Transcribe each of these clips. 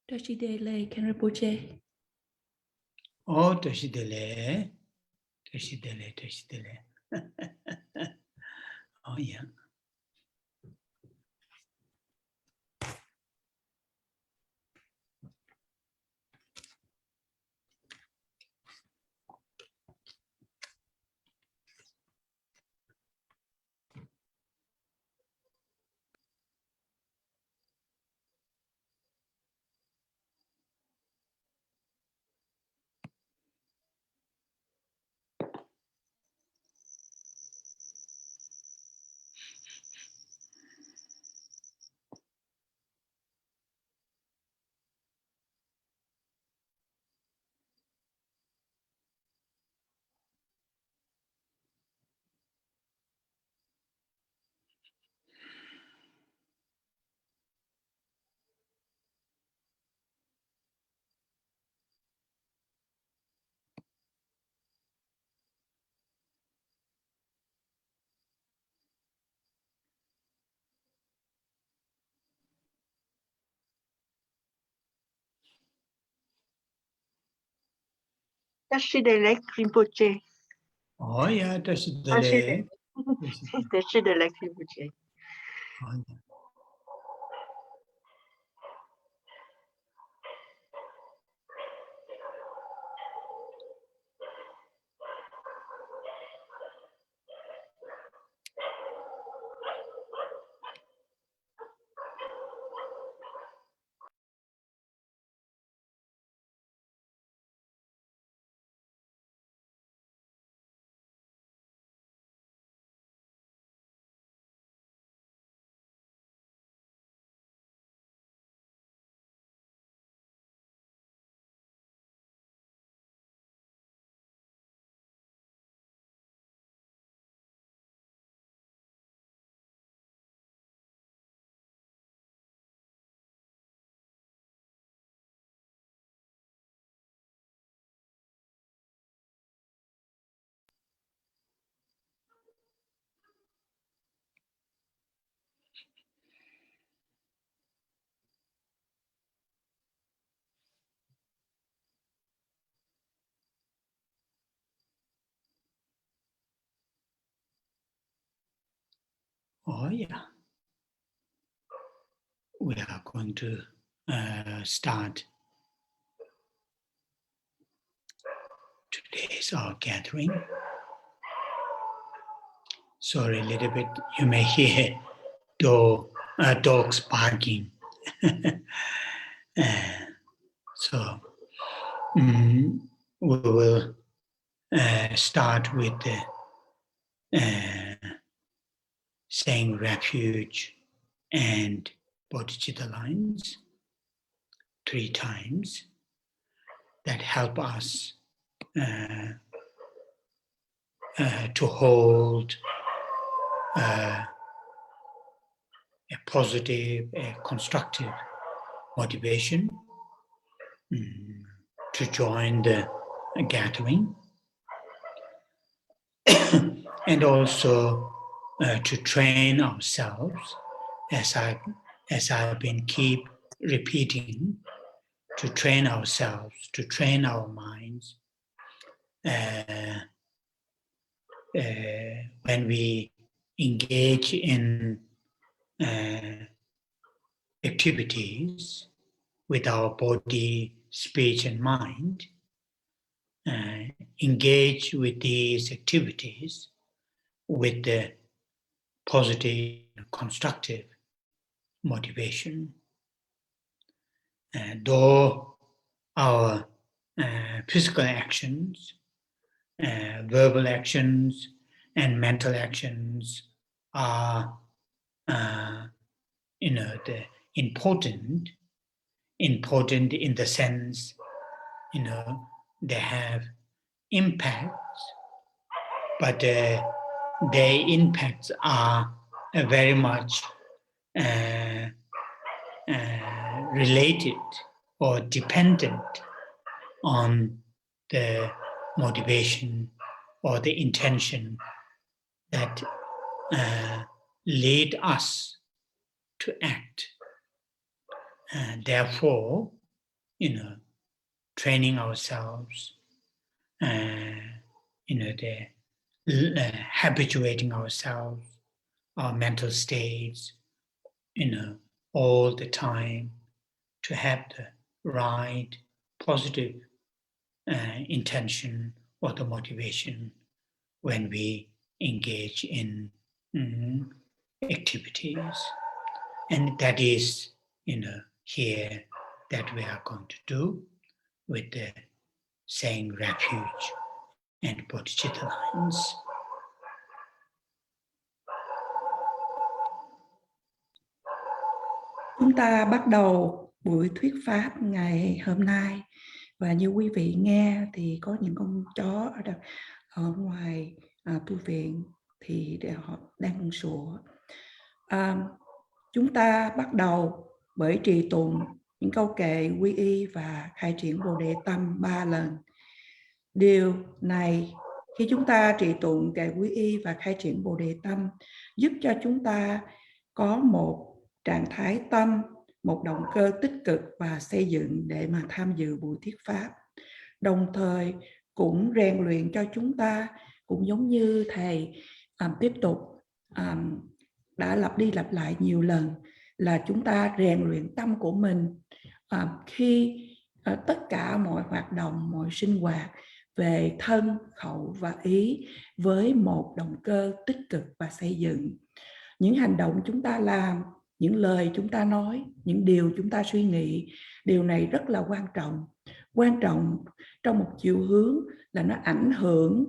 Tashi Dele, Khen Rinpoche. Oh, Tashi Dele. Oh, yeah. Tashi Dele, Rinpoche. Oh, yeah, Tashi Dele. Tashi Dele, Rinpoche. Oh, yeah. Oh, yeah. We are going to start today's our gathering. Sorry, a little bit, you may hear dogs barking. So we will start with saying refuge and bodhicitta lines 3 times that help us to hold a positive, a constructive motivation to join the gathering and also to train ourselves, as I've been keep repeating, to train ourselves, to train our minds when we engage in activities with our body, speech, and mind, engage with these activities with the positive, constructive motivation. Though our physical actions, verbal actions, and mental actions are, the important in the sense, they have impacts, but their impacts are very much related or dependent on the motivation or the intention that lead us to act. Therefore, training ourselves, habituating ourselves, our mental states, all the time to have the right, positive intention or the motivation when we engage in activities. And that is, here that we are going to do with the saying refuge and bodhicitta lines. Chúng ta bắt đầu buổi thuyết pháp ngày hôm nay, và như quý vị nghe thì có những con chó ở ngoài tu viện thì họ đang sủa. Chúng ta bắt đầu bởi trì tụng những câu kệ quy y và khai triển Bồ Đề Tâm 3 lần. Điều này, khi chúng ta trì tụng kệ quy y và khai triển Bồ Đề Tâm, giúp cho chúng ta có một trạng thái tâm, một động cơ tích cực và xây dựng để mà tham dự buổi thuyết pháp. Đồng thời cũng rèn luyện cho chúng ta, cũng giống như Thầy tiếp tục đã lặp đi lặp lại nhiều lần, là chúng ta rèn luyện tâm của mình khi tất cả mọi hoạt động, mọi sinh hoạt về thân, khẩu và ý với một động cơ tích cực và xây dựng. Những hành động chúng ta làm, những lời chúng ta nói, những điều chúng ta suy nghĩ, điều này rất là quan trọng. Quan trọng trong một chiều hướng là nó ảnh hưởng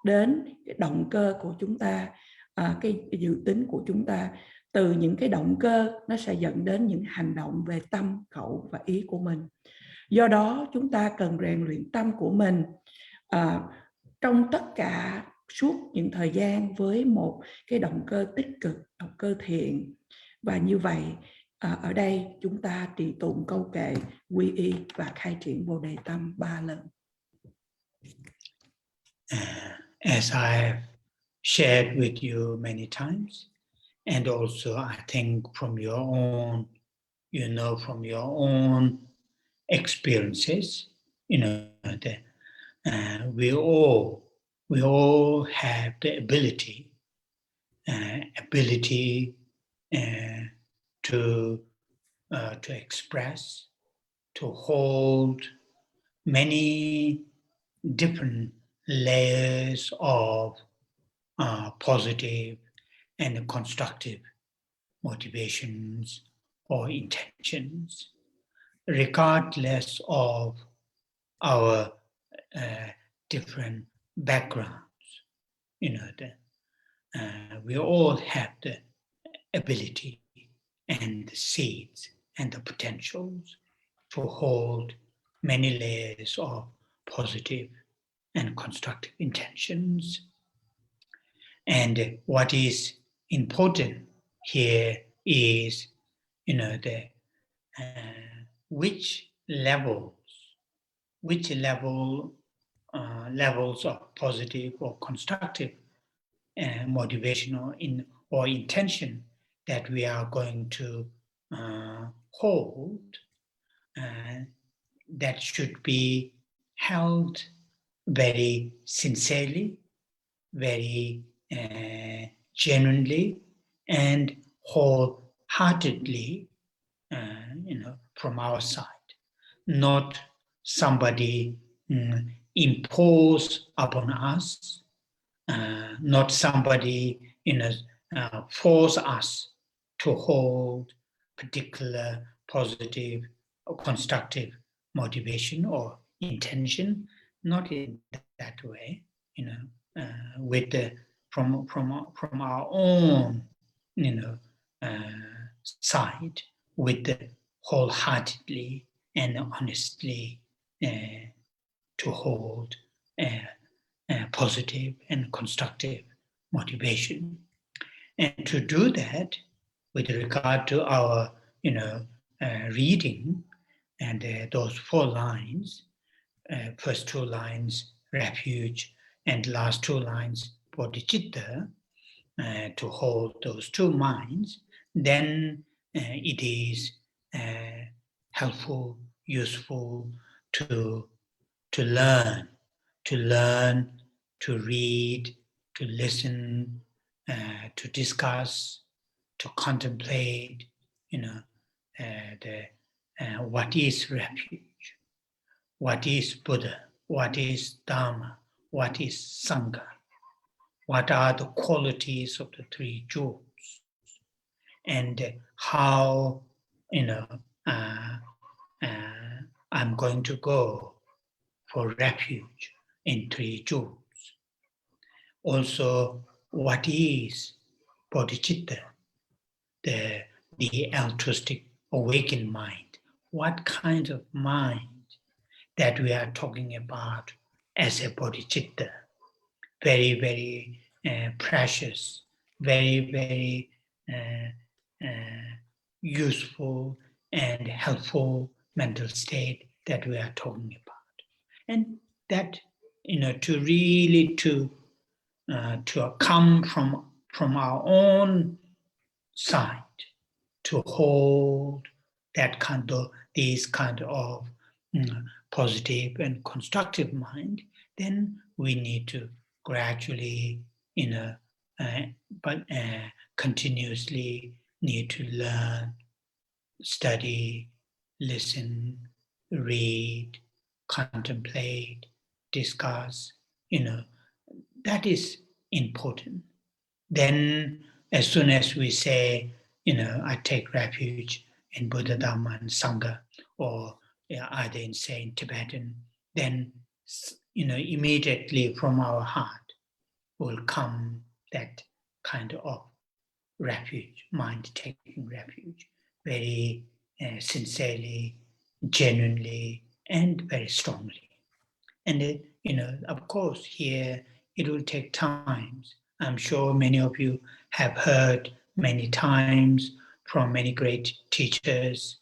đến cái động cơ của chúng ta, cái dự tính của chúng ta. Từ những cái động cơ nó sẽ dẫn đến những hành động về tâm, khẩu và ý của mình. Do đó chúng ta cần rèn luyện tâm của mình trong tất cả suốt những thời gian với một cái động cơ tích cực, động cơ thiện. Và như vậy ở đây chúng ta trì tụng câu kệ quy y và khai triển Bồ Đề Tâm 3 lần. As I have shared with you many times, and also I think from your own, from your own experiences, that we all have the ability to express, to hold many different layers of positive and constructive motivations or intentions, regardless of our different backgrounds. We all have the ability and the seeds and the potentials to hold many layers of positive and constructive intentions. And what is important here is, which levels of positive or constructive motivation or intention that we are going to hold, that should be held very sincerely, very genuinely, and wholeheartedly, from our side. Not somebody impose upon us, not somebody force us to hold particular positive or constructive motivation or intention. Not in that way, from our own, side, with the wholeheartedly and honestly to hold positive and constructive motivation. And to do that, with regard to our, reading, and those 4 lines, first 2 lines, refuge, and last 2 lines, bodhicitta, to hold those 2 minds, then it is helpful useful to learn, to read, to listen, to discuss, to contemplate, what is refuge, what is Buddha, what is Dharma, what is Sangha, what are the qualities of the three jewels, and how, I'm going to go for refuge in three jewels. Also, what is bodhicitta, the altruistic awakened mind? What kind of mind that we are talking about as a bodhicitta? Very, very precious, very, very useful and helpful mental state that we are talking about. And that, to really to come from our own side, to hold these kind of positive and constructive mind, then we need to gradually, continuously need to learn, study, listen, read, contemplate, discuss, that is important. Then as soon as we say, I take refuge in Buddha, Dharma, and Sangha, or either in saying Tibetan, then, immediately from our heart will come that kind of refuge, mind taking refuge, very sincerely, genuinely, and very strongly. And, of course, here it will take time. I'm sure many of you have heard many times from many great teachers,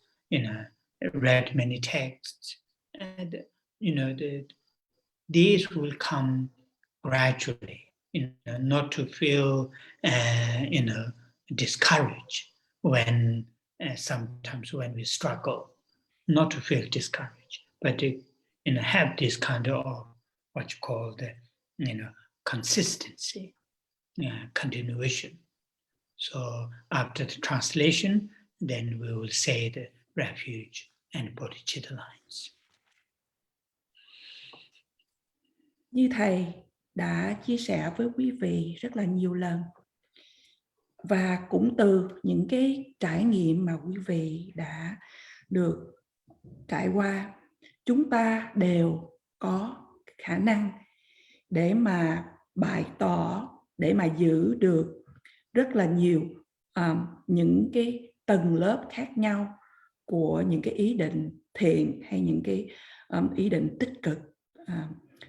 read many texts, and, these will come gradually, not to feel, discouraged when sometimes when we struggle, not to feel discouraged, but to, have this kind of what you call the, consistency, continuation. So after the translation, then we will say the refuge and bodhicitta lines. Như Thầy đã chia sẻ với quý vị rất là nhiều lần, và cũng từ những cái trải nghiệm mà quý vị đã được trải qua, chúng ta đều có khả năng để mà bày tỏ, để mà giữ được rất là nhiều những cái tầng lớp khác nhau của những cái ý định thiện hay những cái ý định tích cực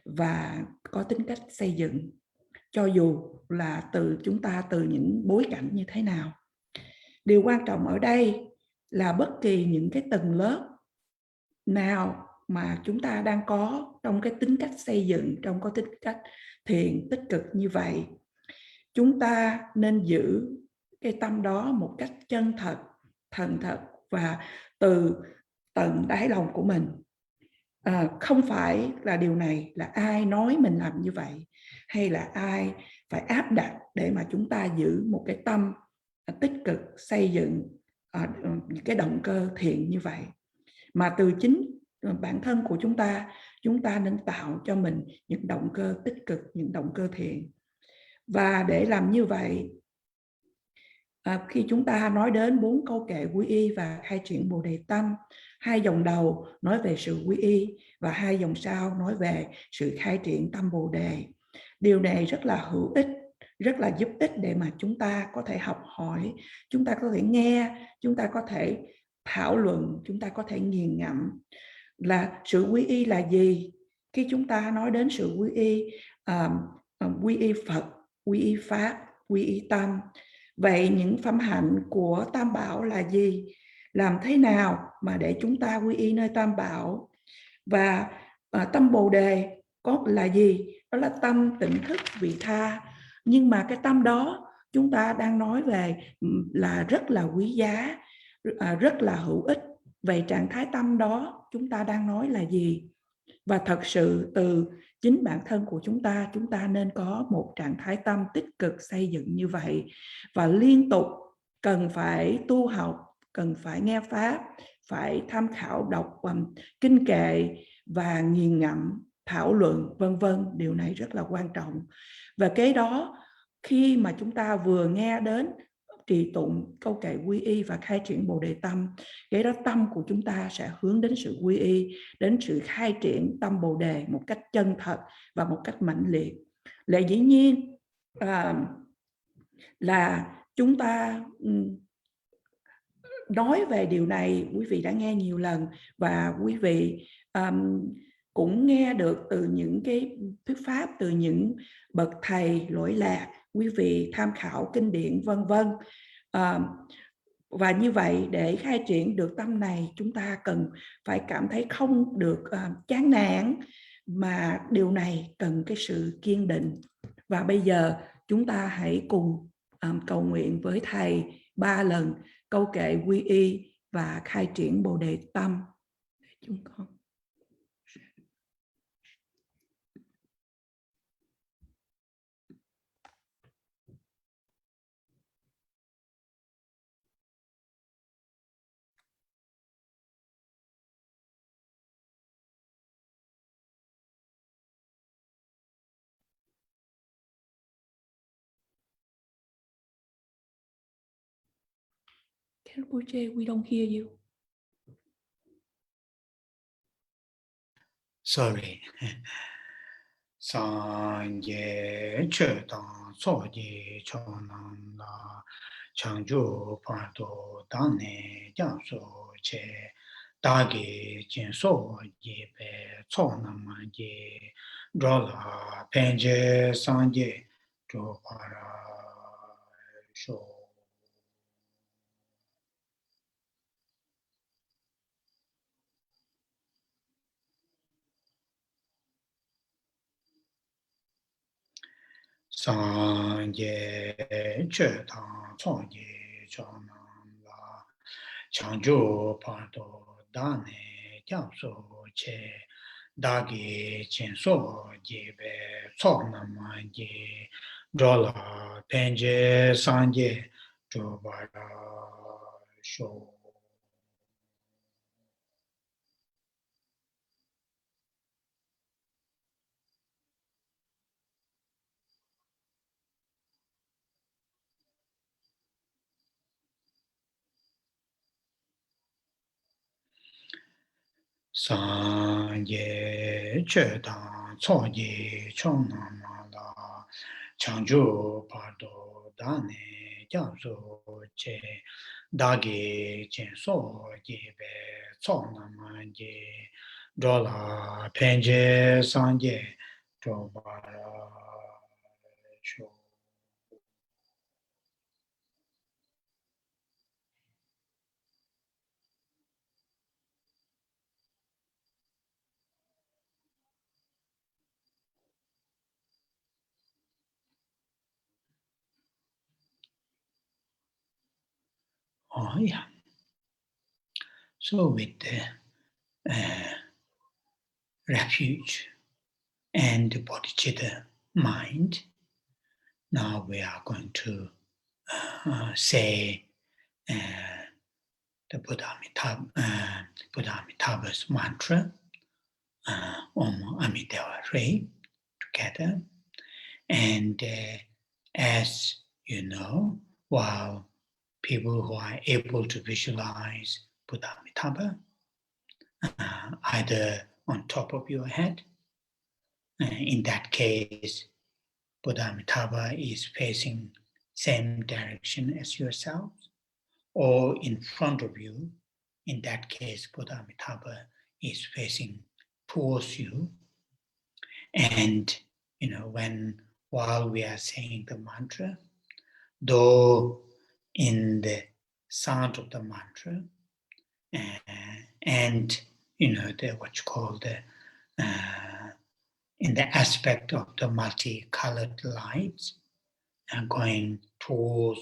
và có tính cách xây dựng, cho dù là chúng ta từ những bối cảnh như thế nào. Điều quan trọng ở đây là bất kỳ những cái tầng lớp nào mà chúng ta đang có trong cái tính cách xây dựng, trong có tính cách thiện tích cực như vậy, chúng ta nên giữ cái tâm đó một cách chân thật, thành thật và từ tận đáy lòng của mình. Không phải là điều này là ai nói mình làm như vậy, hay là ai phải áp đặt để mà chúng ta giữ một cái tâm tích cực xây dựng cái động cơ thiện như vậy, mà từ chính bản thân của chúng ta nên tạo cho mình những động cơ tích cực, những động cơ thiện. Và để làm như vậy, khi chúng ta nói đến 4 câu kệ quy y và khai triển Bồ Đề Tâm, 2 dòng đầu nói về sự quy y và 2 dòng sau nói về sự khai triển tâm Bồ Đề. Điều này rất là hữu ích, rất là giúp ích để mà chúng ta có thể học hỏi, chúng ta có thể nghe, chúng ta có thể thảo luận, chúng ta có thể nghiền ngẫm là sự quy y là gì. Khi chúng ta nói đến sự quy y Phật, quy y Pháp, quy y Tâm, vậy những phẩm hạnh của Tam Bảo là gì? Làm thế nào mà để chúng ta quy y nơi Tam Bảo? Và tâm Bồ Đề có là gì? Đó là tâm tỉnh thức vị tha. Nhưng mà cái tâm đó chúng ta đang nói về là rất là quý giá, rất là hữu ích. Vậy trạng thái tâm đó chúng ta đang nói là gì. Và thật sự từ chính bản thân của chúng ta nên có một trạng thái tâm tích cực xây dựng như vậy, và liên tục cần phải tu học, cần phải nghe pháp, phải tham khảo đọc kinh kệ và nghiền ngẫm, thảo luận vân vân. Điều này rất là quan trọng. Và cái đó, khi mà chúng ta vừa nghe đến trì tụng câu kệ quy y và khai triển Bồ Đề tâm, cái đó tâm của chúng ta sẽ hướng đến sự quy y, đến sự khai triển tâm Bồ Đề một cách chân thật và một cách mãnh liệt. Lẽ dĩ nhiên là chúng ta nói về điều này, quý vị đã nghe nhiều lần, và quý vị cũng nghe được từ những cái thuyết pháp, từ những bậc thầy lỗi lạc, quý vị tham khảo kinh điển vân vân. Và như vậy, để khai triển được tâm này, chúng ta cần phải cảm thấy không được chán nản, mà điều này cần cái sự kiên định. Và bây giờ chúng ta hãy cùng cầu nguyện với thầy 3 lần câu kệ quy y và khai triển Bồ Đề tâm. Chúng con Khen Rinpoche, we don't hear you. Sorry. Sanje che tang so ji cho nam la chang ju pa to dan ne jiang so che da ge jin so ji pe cho nam ma ji dro la pen je san je zho pa ra sho. Sanje che tang so ji cho nam la chang ju pa to dan ne jiang so che da ge jin so ji pe cho nam ma ji dro la pen je san je zho pa ra sho. Sanje che tang so ji chong nam la chang ju pa do da ne jiang so che da ge jen so ji be so nam ji do la pen je san je do ba ra sho. Oh yeah. So with the refuge and the bodhicitta mind, now we are going to say the Buddha Amitabha's mantra, Om Amideva Re, together. And as you know, while people who are able to visualize Buddha Amitabha, either on top of your head, in that case, Buddha Amitabha is facing same direction as yourself, or in front of you, in that case, Buddha Amitabha is facing towards you. And, you know, while we are saying the mantra, though in the sound of the mantra, and, you know, what you call in the aspect of the multicolored lights, going towards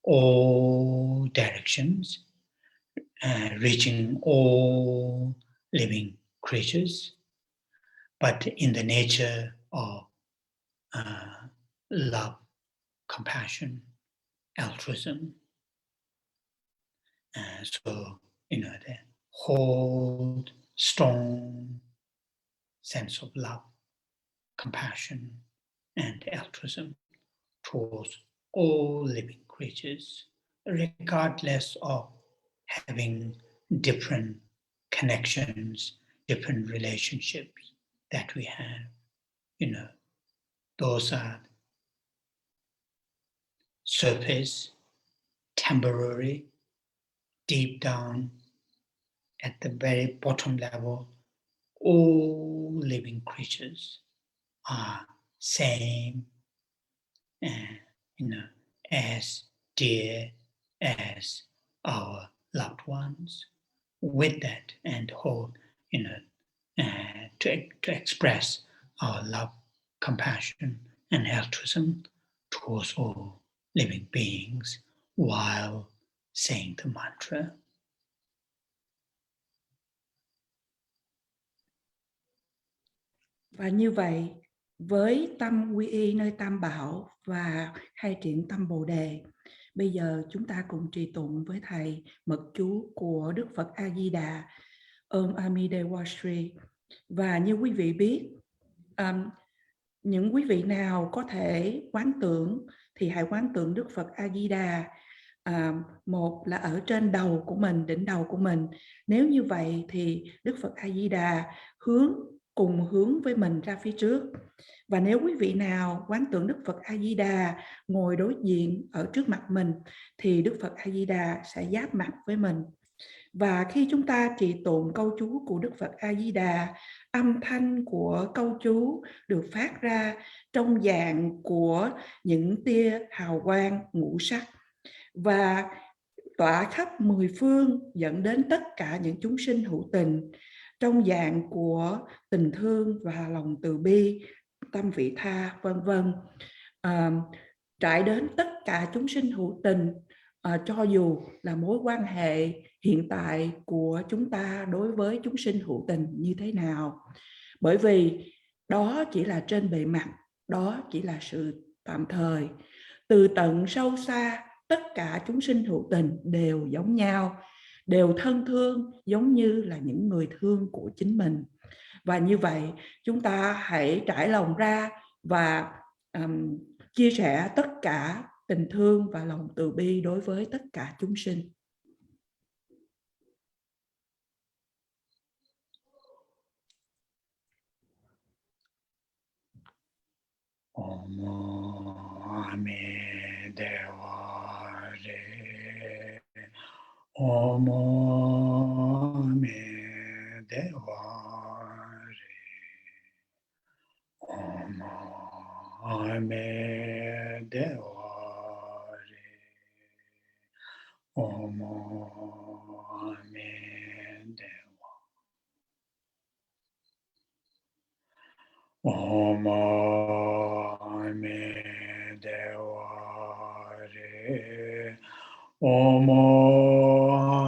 all directions, reaching all living creatures, but in the nature of love, compassion, altruism. So, the whole strong sense of love, compassion, and altruism towards all living creatures, regardless of having different connections, different relationships that we have. Those are surface, temporary, deep down, at the very bottom level, all living creatures are same, as dear as our loved ones. With that, and hold, to express our love, compassion, and altruism towards all living beings while saying the mantra. Và như vậy, với tâm quy y nơi Tam Bảo và khai triển tâm Bồ Đề, bây giờ chúng ta cùng trì tụng với Thầy mật chú của Đức Phật A Di Đà, Om Amidewa Shri. Và như quý vị biết, những quý vị nào có thể quán tưởng thì hãy quán tưởng Đức Phật A Di Đà, một là ở trên đầu của mình, đỉnh đầu của mình. Nếu như vậy thì Đức Phật A Di Đà cùng hướng với mình ra phía trước. Và nếu quý vị nào quán tưởng Đức Phật A Di Đà ngồi đối diện ở trước mặt mình thì Đức Phật A Di Đà sẽ giáp mặt với mình. Và khi chúng ta trì tụng câu chú của Đức Phật A Di Đà, âm thanh của câu chú được phát ra trong dạng của những tia hào quang ngũ sắc và tỏa khắp 10 phương, dẫn đến tất cả những chúng sinh hữu tình trong dạng của tình thương và lòng từ bi, tâm vị tha, vân vân, trải đến tất cả chúng sinh hữu tình, cho dù là mối quan hệ hiện tại của chúng ta đối với chúng sinh hữu tình như thế nào. Bởi vì đó chỉ là trên bề mặt, đó chỉ là sự tạm thời. Từ tận sâu xa, tất cả chúng sinh hữu tình đều giống nhau, đều thân thương giống như là những người thương của chính mình. Và như vậy, chúng ta hãy trải lòng ra và chia sẻ tất cả tình thương và lòng từ bi đối với tất cả chúng sinh. Om Amidewa Re. Om Amidewa Re. Om Amidewa Re. Om Amidewa. Om Amidewa Re. Om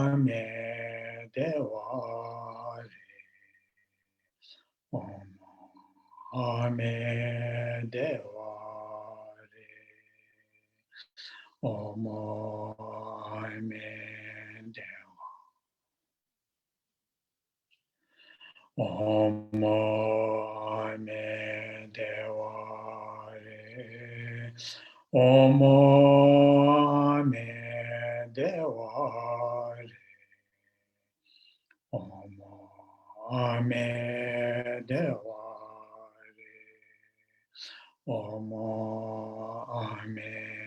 Amidewa Re. Om Amidewa Re. Om Amidewa. Om Amidewa Re. Om Amidewa Re. Om Amidewa Re. Om Amidewa.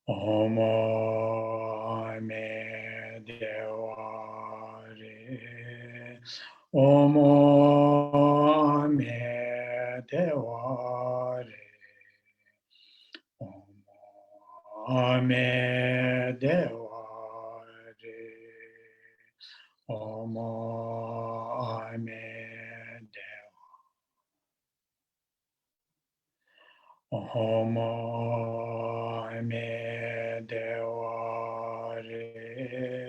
Om Amidewa Re. Om Amidewa Re. Om Amidewa Re. Om Amidewa. Om Amidewa Re.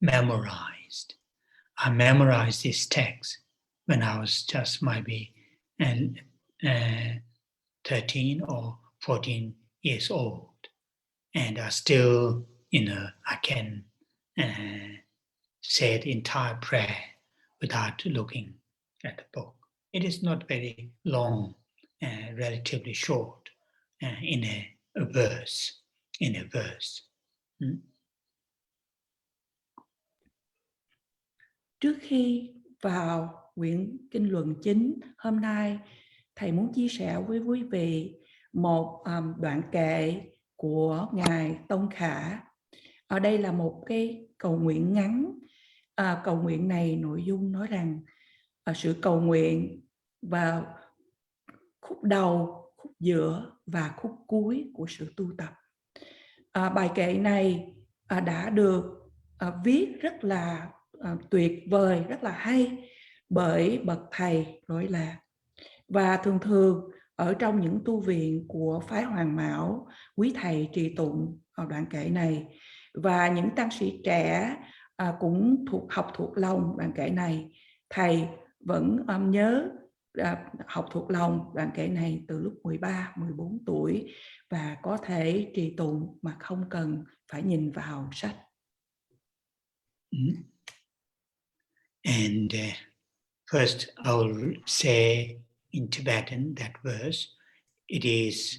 memorized. I memorized this text when I was just maybe 13 or 14 years old. And I still, I can say the entire prayer without looking at the book. It is not very long, relatively short, in a verse. Trước khi vào quyển kinh luận chính, hôm nay thầy muốn chia sẻ với quý vị một đoạn kệ của ngài Tông Khả. Ở đây là một cái cầu nguyện ngắn. Cầu nguyện này nội dung nói rằng sự cầu nguyện vào khúc đầu, khúc giữa và khúc cuối của sự tu tập. Bài kệ này đã được viết rất là tuyệt vời, rất là hay bởi bậc thầy Lỗi Lạc. Và thường thường ở trong những tu viện của phái Hoàng Mão, quý thầy trì tụng đoạn kệ này. Và những tăng sĩ trẻ cũng học thuộc lòng đoạn kệ này. Thầy vẫn nhớ học thuộc lòng đoạn kệ này từ lúc 13, 14 tuổi và có thể trì tụng mà không cần phải nhìn vào sách. And first I'll say in Tibetan that verse. It is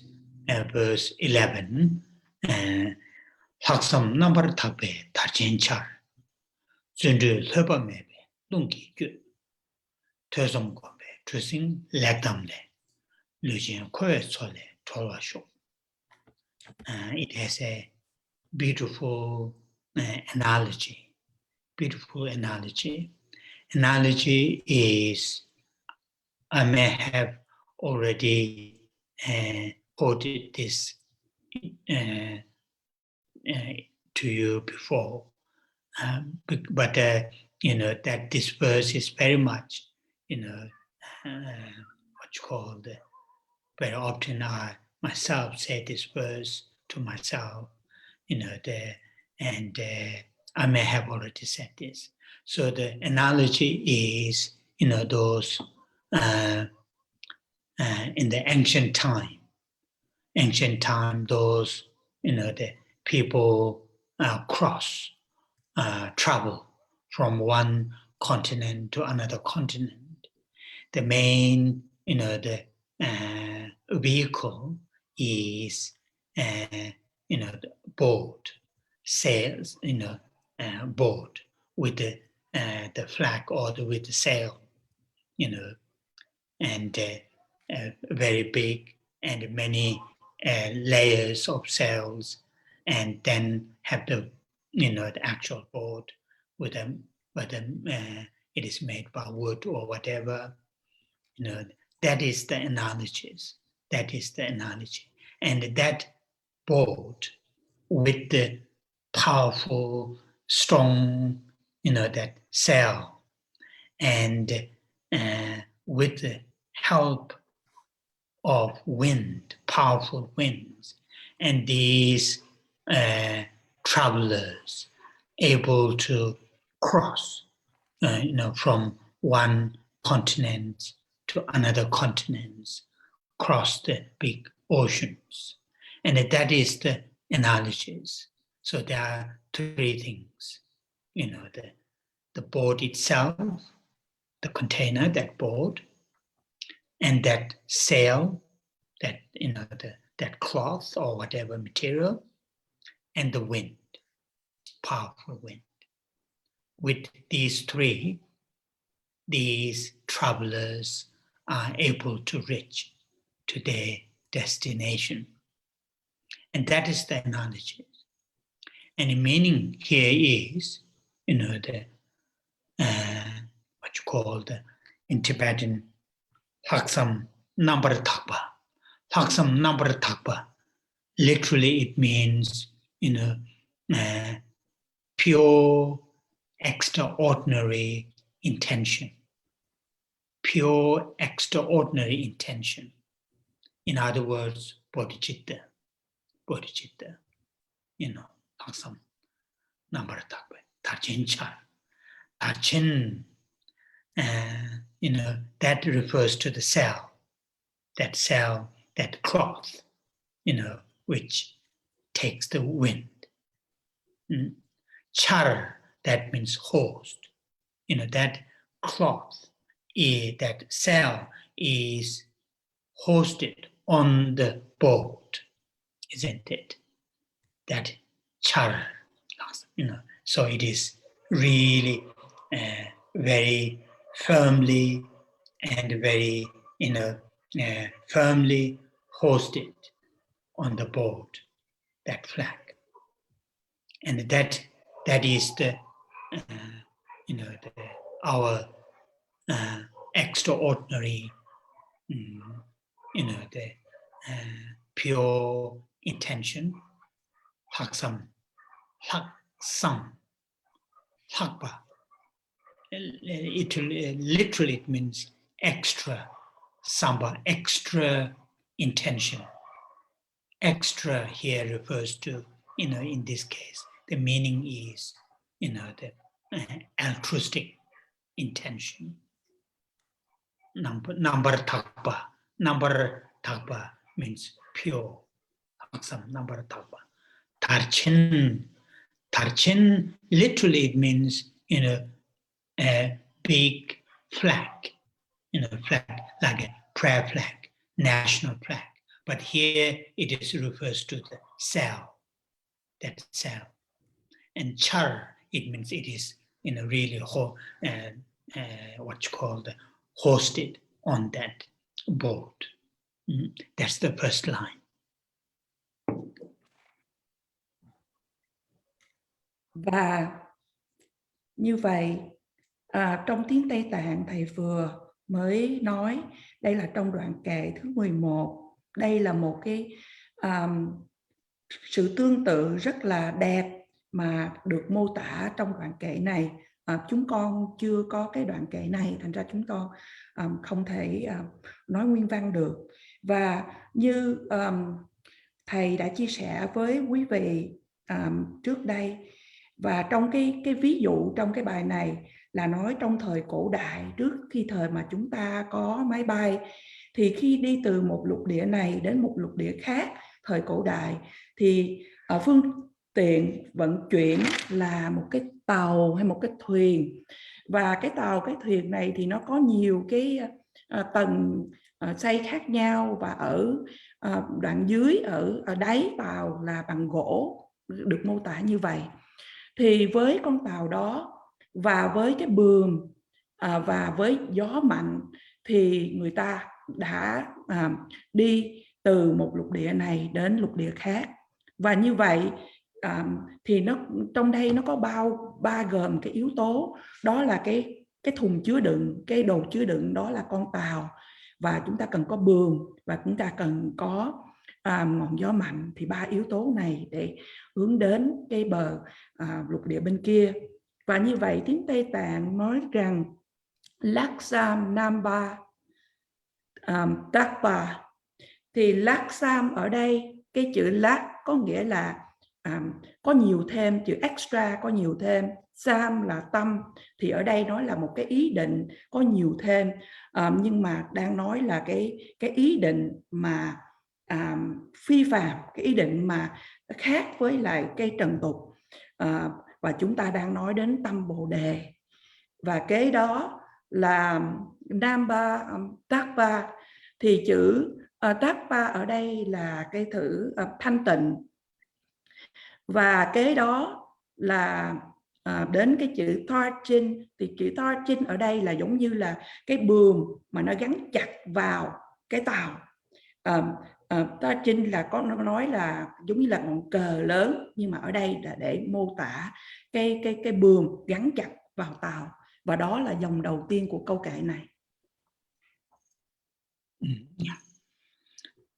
verse 11. Laksam nambar thape tarchen char. Zundu thöpa mebe lungi gyu. Tözom kobe trusing lekdamle. Lujin koe sole tolwa shok. It has a beautiful analogy. Beautiful analogy. Analogy is, I may have already quoted this to you before, but that this verse is very much, what you call very often I myself say this verse to myself, and I may have already said this. So the analogy is, those in the ancient time, those, the people travel from one continent to another continent. The main, the vehicle is, the boat, sails, boat with the flag or with the sail, and very big and many layers of sails, and then have the the actual boat with them, but it is made by wood or whatever. That is the analogies. That is the analogy, and that boat with the powerful, strong, that sail, and with the help of wind, powerful winds, and these travelers able to cross, from one continent to another continent, cross the big oceans, and that is the analogies. So there are three things, the boat itself, the container, that boat, and that sail, that that cloth or whatever material, and the wind, powerful wind. With these three, these travelers are able to reach to their destination, and that is the analogy. And the meaning here is, the what you call in Tibetan, Laksam nambar thakpa. Laksam nambar thakpa. Literally, it means, pure, extraordinary intention. Pure, extraordinary intention. In other words, bodhicitta. Bodhicitta. Laksam. number takpa, tarchen char. Tarchen, that refers to the cell, that cloth, which takes the wind. Char, that means host. That cloth, that cell is hosted on the boat, isn't it? That char, so it is really very firmly and very, firmly hosted on the boat, that flag. And that is the, our extraordinary, the pure intention, haksam, hakpa. Literally it means extra samba, extra intention. Extra here refers to, in this case, the meaning is, the altruistic intention. Number takpa. Number takpa means pure. Number takpa. Tarchen, literally it means, a big flag, flag like a prayer flag, national flag. But here it refers to the cell, that cell. And char, it means it is, really what you call the hosted on that boat. That's the first line. Và như vậy, trong tiếng Tây Tạng thầy vừa mới nói, đây là trong đoạn kệ thứ 11. Đây là một cái sự tương tự rất là đẹp mà được mô tả trong đoạn kệ này. Chúng con chưa có cái đoạn kệ này, thành ra chúng con không thể nói nguyên văn được. Và như thầy đã chia sẻ với quý vị trước đây, và trong cái ví dụ trong cái bài này là nói trong thời cổ đại, trước khi thời mà chúng ta có máy bay, thì khi đi từ một lục địa này đến một lục địa khác thời cổ đại, thì phương tiện vận chuyển là một cái tàu hay một cái thuyền. Và cái tàu, cái thuyền này thì nó có nhiều cái tầng xây khác nhau, và ở đoạn dưới, ở đáy tàu là bằng gỗ, được mô tả như vậy. Thì với con tàu đó và với cái buồm và với gió mạnh, thì người ta đã đi từ một lục địa này đến lục địa khác. Và như vậy thì trong đây nó có ba gồm cái yếu tố, đó là cái thùng chứa đựng, cái đồ chứa đựng đó là con tàu, và chúng ta cần có buồm, và chúng ta cần có ngọn gió mạnh. Thì ba yếu tố này để hướng đến cái bờ lục địa bên kia. Và như vậy tiếng Tây Tạng nói rằng Laksam Namba Takpa. Thì Laksam ở đây, cái chữ Lak có nghĩa là có nhiều thêm, chữ extra có nhiều thêm, Sam là tâm, thì ở đây nói là một cái ý định có nhiều thêm, nhưng mà đang nói là cái ý định mà phi phàm, cái ý định mà khác với lại cái trần tục, và chúng ta đang nói đến tâm Bồ Đề. Và kế đó là Namba Takpa, thì chữ Takpa ở đây là cái thử thanh tịnh. Và kế đó là đến cái chữ Tarchin, thì chữ Tarchin ở đây là giống như là cái buồm mà nó gắn chặt vào cái tàu. Tarchin là có nói là giống như là ngọn cờ lớn, nhưng mà ở đây là để mô tả cái buồm gắn chặt vào tàu. Và đó là dòng đầu tiên của câu kệ này.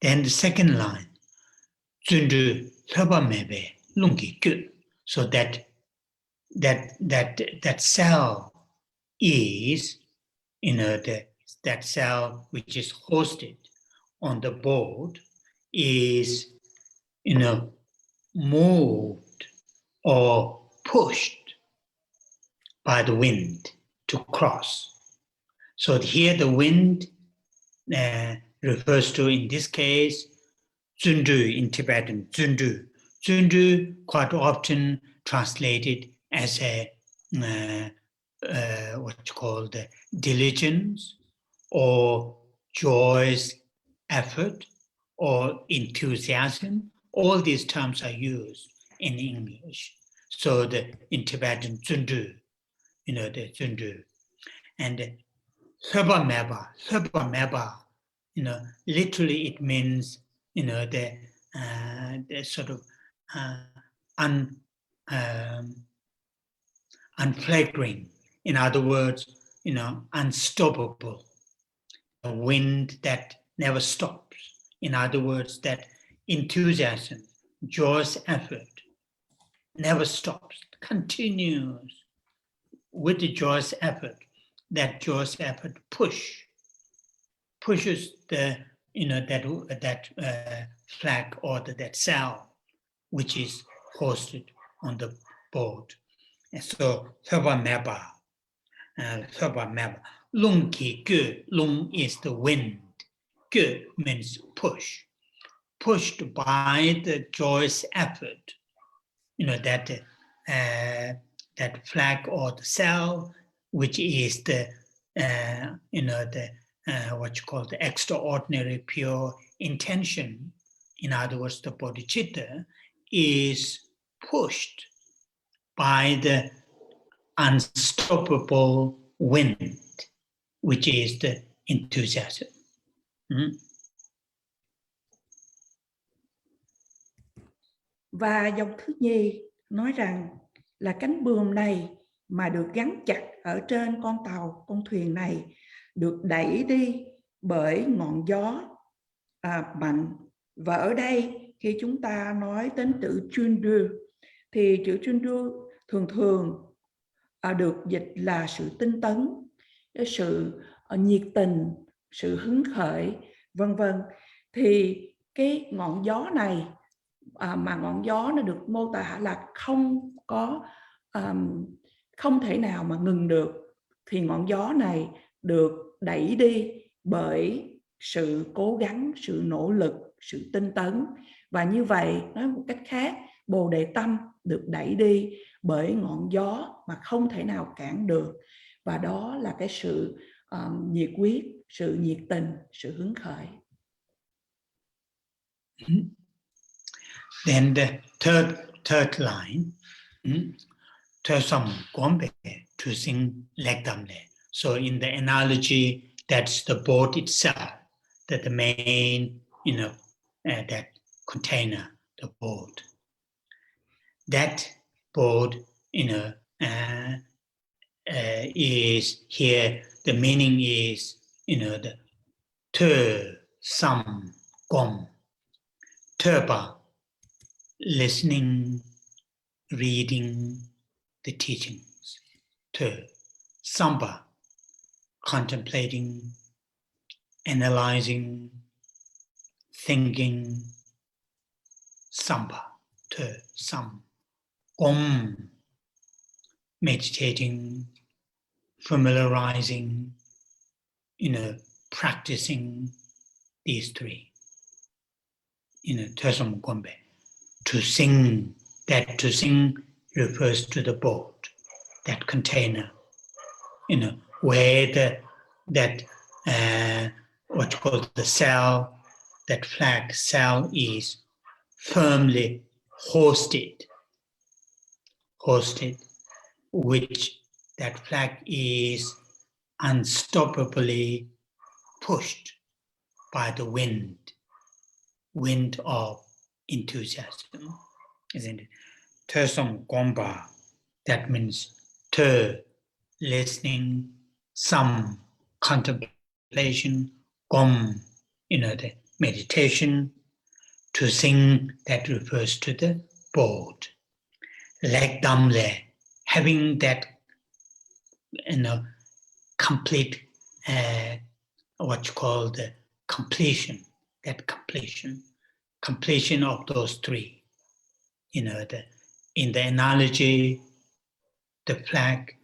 Then the second line, Zundu Thöbamebe Lungi Kyu. So that cell is, that cell which is hosted on the boat is, moved or pushed by the wind to cross. So here the wind refers to, in this case, Zundu in Tibetan, Zundu. Zundu quite often translated as a what's called diligence or joyous effort or enthusiasm. All these terms are used in English. So in Tibetan, Zundu, the Zundu. And Seba Meba, literally it means, the sort of unflagging. In other words, unstoppable. A wind that never stops. In other words, that enthusiasm, joyous effort never stops, continues with the joyous effort. That joyous effort pushes the that flag or that sail which is hosted on the boat. And so Seba Meba, Lung ki gu, Lung is the wind, gu means pushed by the joyous effort, that flag or the sail, which is the what you call the extraordinary pure intention. In other words, the bodhicitta is pushed by the unstoppable wind, which is the enthusiasm. Và dòng thứ nhì nói rằng là cánh buồm này mà được gắn chặt ở trên con tàu, con thuyền này được đẩy đi bởi ngọn gió mạnh. Và ở đây khi chúng ta nói đến từ Chundu thì chữ Chundu thường được dịch là sự tinh tấn, sự nhiệt tình, sự hứng khởi, vân vân. Thì cái ngọn gió này mà ngọn gió nó được mô tả là không thể nào mà ngừng được, thì ngọn gió này được đẩy đi bởi sự cố gắng, sự nỗ lực, sự tinh tấn. Và như vậy, nói một cách khác, Bồ Đề Tâm được đẩy đi bởi ngọn gió mà không thể nào cản được. Và đó là cái sự nhiệt quyết, sự nhiệt tình, sự hứng khởi. Then the third line, Tsering Kha Pa to sing lekdamle. So in the analogy, that's the boat itself, that the main, that container, the boat. That boat, is here. The meaning is, the Te Sam Gom, Terpa, listening, reading the teachings. Te Samba, contemplating, analyzing, thinking. Samba, Te Sam. Om, meditating, familiarizing, practicing these three. Tsering Kha Pa. To sing, that to sing refers to the boat, that container, where what you call the sail, that flag sail is firmly hosted, which that flag is unstoppably pushed by the wind of enthusiasm, isn't it? Tsering Kha Pa, that means Te, listening, Sam, contemplation, Gom, the meditation. To sing, that refers to the boat. Lekdamle, having that, complete, what you call the completion, that completion of those three. In the analogy, the flag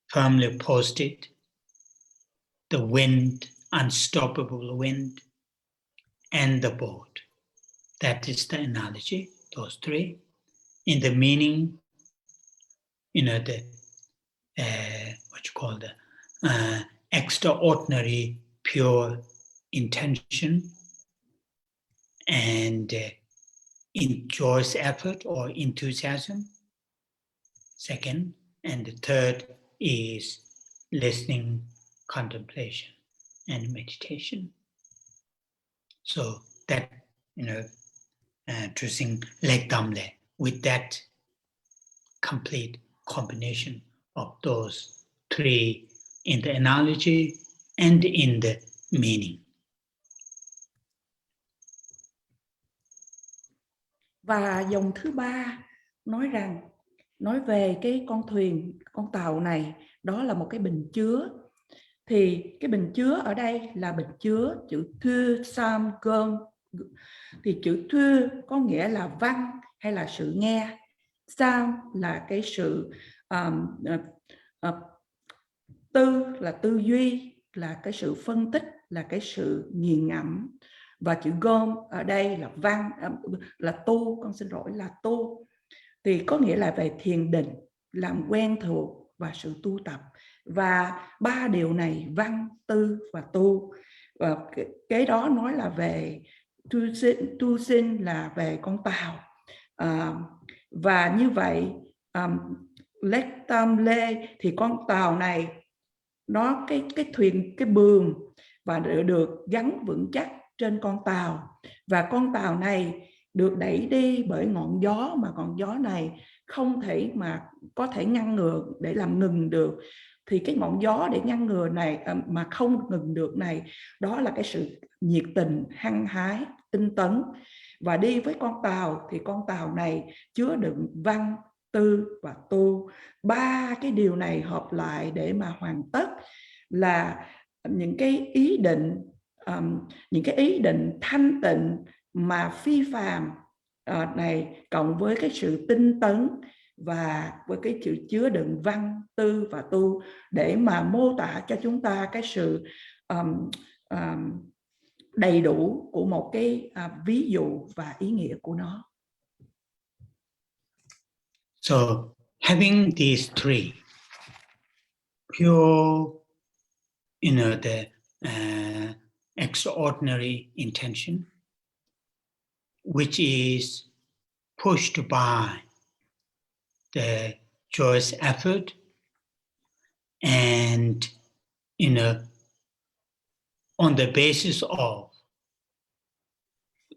firmly posted, the wind, unstoppable wind, and the boat. That is the analogy, those three. In the meaning, the what you call the extraordinary pure intention and joyous effort or enthusiasm. Second, and the third is listening, contemplation, and meditation. So that, choosing Lek Damle, with that complete combination of those three in the analogy and in the meaning. Và dòng thứ ba nói về cái con thuyền, con tàu này, đó là một cái bình chứa. Thì cái bình chứa ở đây là bình chứa chữ Thư Sam Gơn. Thì chữ Thư có nghĩa là văn hay là sự nghe. Sam là cái sự tư là tư duy, là cái sự phân tích, là cái sự nghiền ngẫm. Và chữ gom ở đây là văn, là tu, con xin lỗi, là tu. Thì có nghĩa là về thiền định, làm quen thuộc và sự tu tập. Và ba điều này, văn, tư và tu. Và cái đó nói là về tu sinh là về con tàu. Và như vậy, Lek Tam Lê thì con tàu này, nó cái thuyền, cái buồm và được gắn vững chắc trên con tàu. Và con tàu này được đẩy đi bởi ngọn gió, mà ngọn gió này không thể mà có thể ngăn ngừa để làm ngừng được. Thì cái ngọn gió để ngăn ngừa này mà không ngừng được này, đó là cái sự nhiệt tình, hăng hái, tinh tấn. Và đi với con tàu thì con tàu này chứa đựng văn, tư và tu. Ba cái điều này hợp lại để mà hoàn tất là những cái ý định thanh tịnh mà phi phàm này, cộng với cái sự tinh tấn và với cái chữ chứa đựng văn, tư và tu, để mà mô tả cho chúng ta cái sự đầy đủ của một cái ví dụ và ý nghĩa của nó. So having these three, pure, the extraordinary intention, which is pushed by the joyous effort, and on the basis of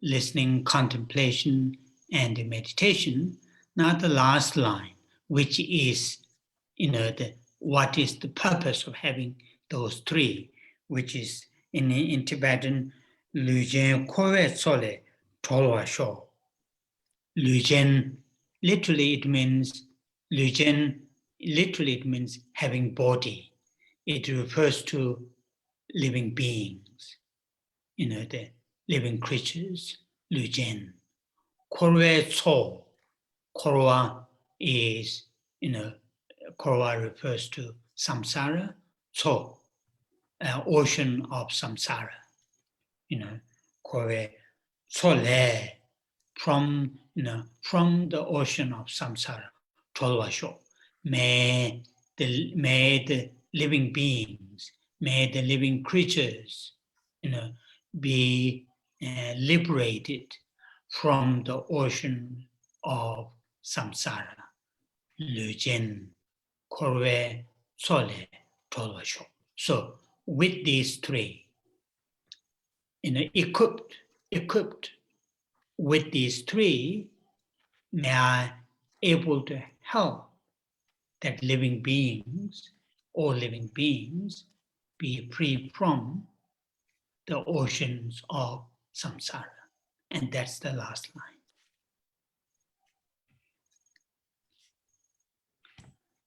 listening, contemplation, and meditation. Not the last line, which is what is the purpose of having those three, which is in Tibetan, Lujen Kowe Sole Tolwa Sho. Lujen literally it means having body. It refers to living beings, the living creatures. Lujen. Kowe So. Korwa is, Korwa refers to samsara, so ocean of samsara, Korwe Sole, from the ocean of samsara, Tolwasho. May the living beings, may the living creatures, be liberated from the ocean of samsara. Lujen, Korwe, Sole, Tolwasho. So with these three, equipped with these three, they are able to help that living beings, all living beings, be free from the oceans of samsara. And that's the last line.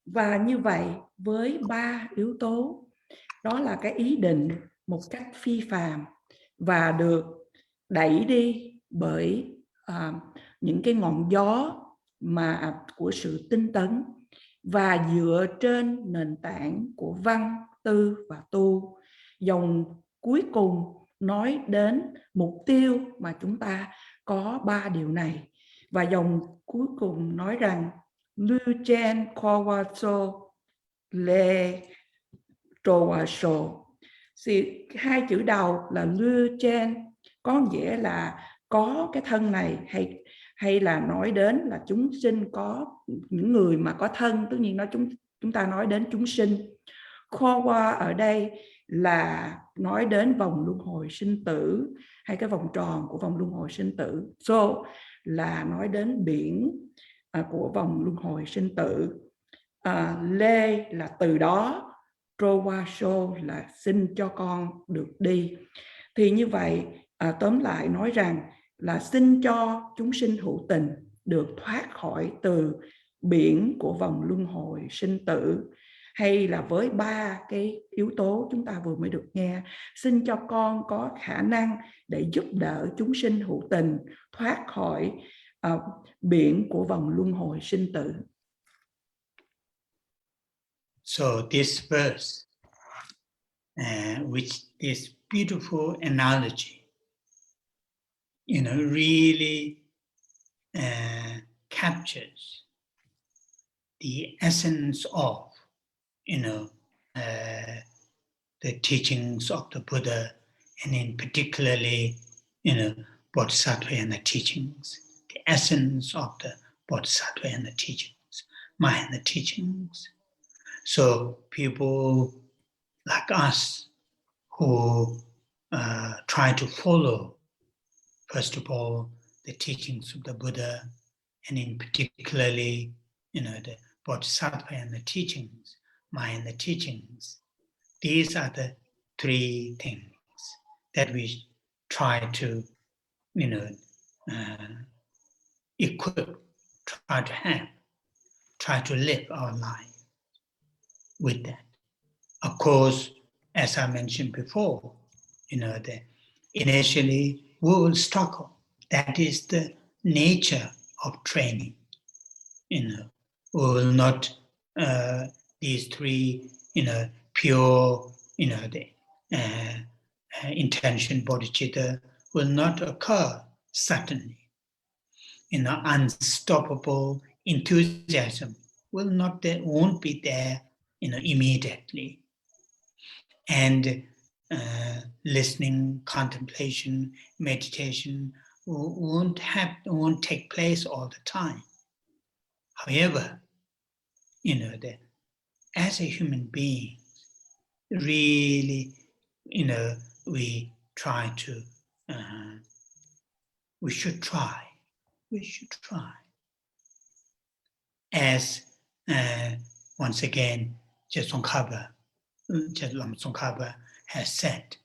Và như vậy, với ba yếu tố, đó là cái ý định một cách phi phàm và được đẩy đi bởi những cái ngọn gió mà của sự tinh tấn, và dựa trên nền tảng của văn, tư và tu. Dòng cuối cùng nói đến mục tiêu mà chúng ta có 3 điều này. Và dòng cuối cùng nói rằng Lưu Chen Kowaso Le Trowaso. Hai chữ đầu là Lưu Chen có nghĩa là có cái thân này, hay là nói đến là chúng sinh, có những người mà có thân, tất nhiên chúng ta nói đến chúng sinh. Kowa ở đây là nói đến vòng luân hồi sinh tử, hay cái vòng tròn của vòng luân hồi sinh tử. So là nói đến biển của vòng luân hồi sinh tử. Lê là từ đó, Trowaso là xin cho con được đi. Thì như vậy tóm lại nói rằng là xin cho chúng sinh hữu tình được thoát khỏi từ biển của vòng luân hồi sinh tử, hay là với 3 cái yếu tố chúng ta vừa mới được nghe. Xin cho con có khả năng để giúp đỡ chúng sinh hữu tình thoát khỏi biển của vòng luân hồi sinh tử. So this verse, which is beautiful analogy, really captures the essence of, the teachings of the Buddha, and in particularly, Bodhisattva and the teachings, the essence of the Bodhisattva and the teachings, Mahayana teachings. So people like us who try to follow, first of all, the teachings of the Buddha, and in particularly, the Bodhisattva and the teachings, Mahayana teachings. These are the 3 things that we try to, equip, try to have, try to live our life with that. Of course, as I mentioned before, initially we will struggle. That is the nature of training. We will not, these 3, pure, the intention, bodhicitta, will not occur suddenly. Unstoppable enthusiasm won't be there, immediately. And listening, contemplation, meditation won't take place all the time. However, as a human being, really, we try to, we should try. As once again, Je Tsong Kha Pa has said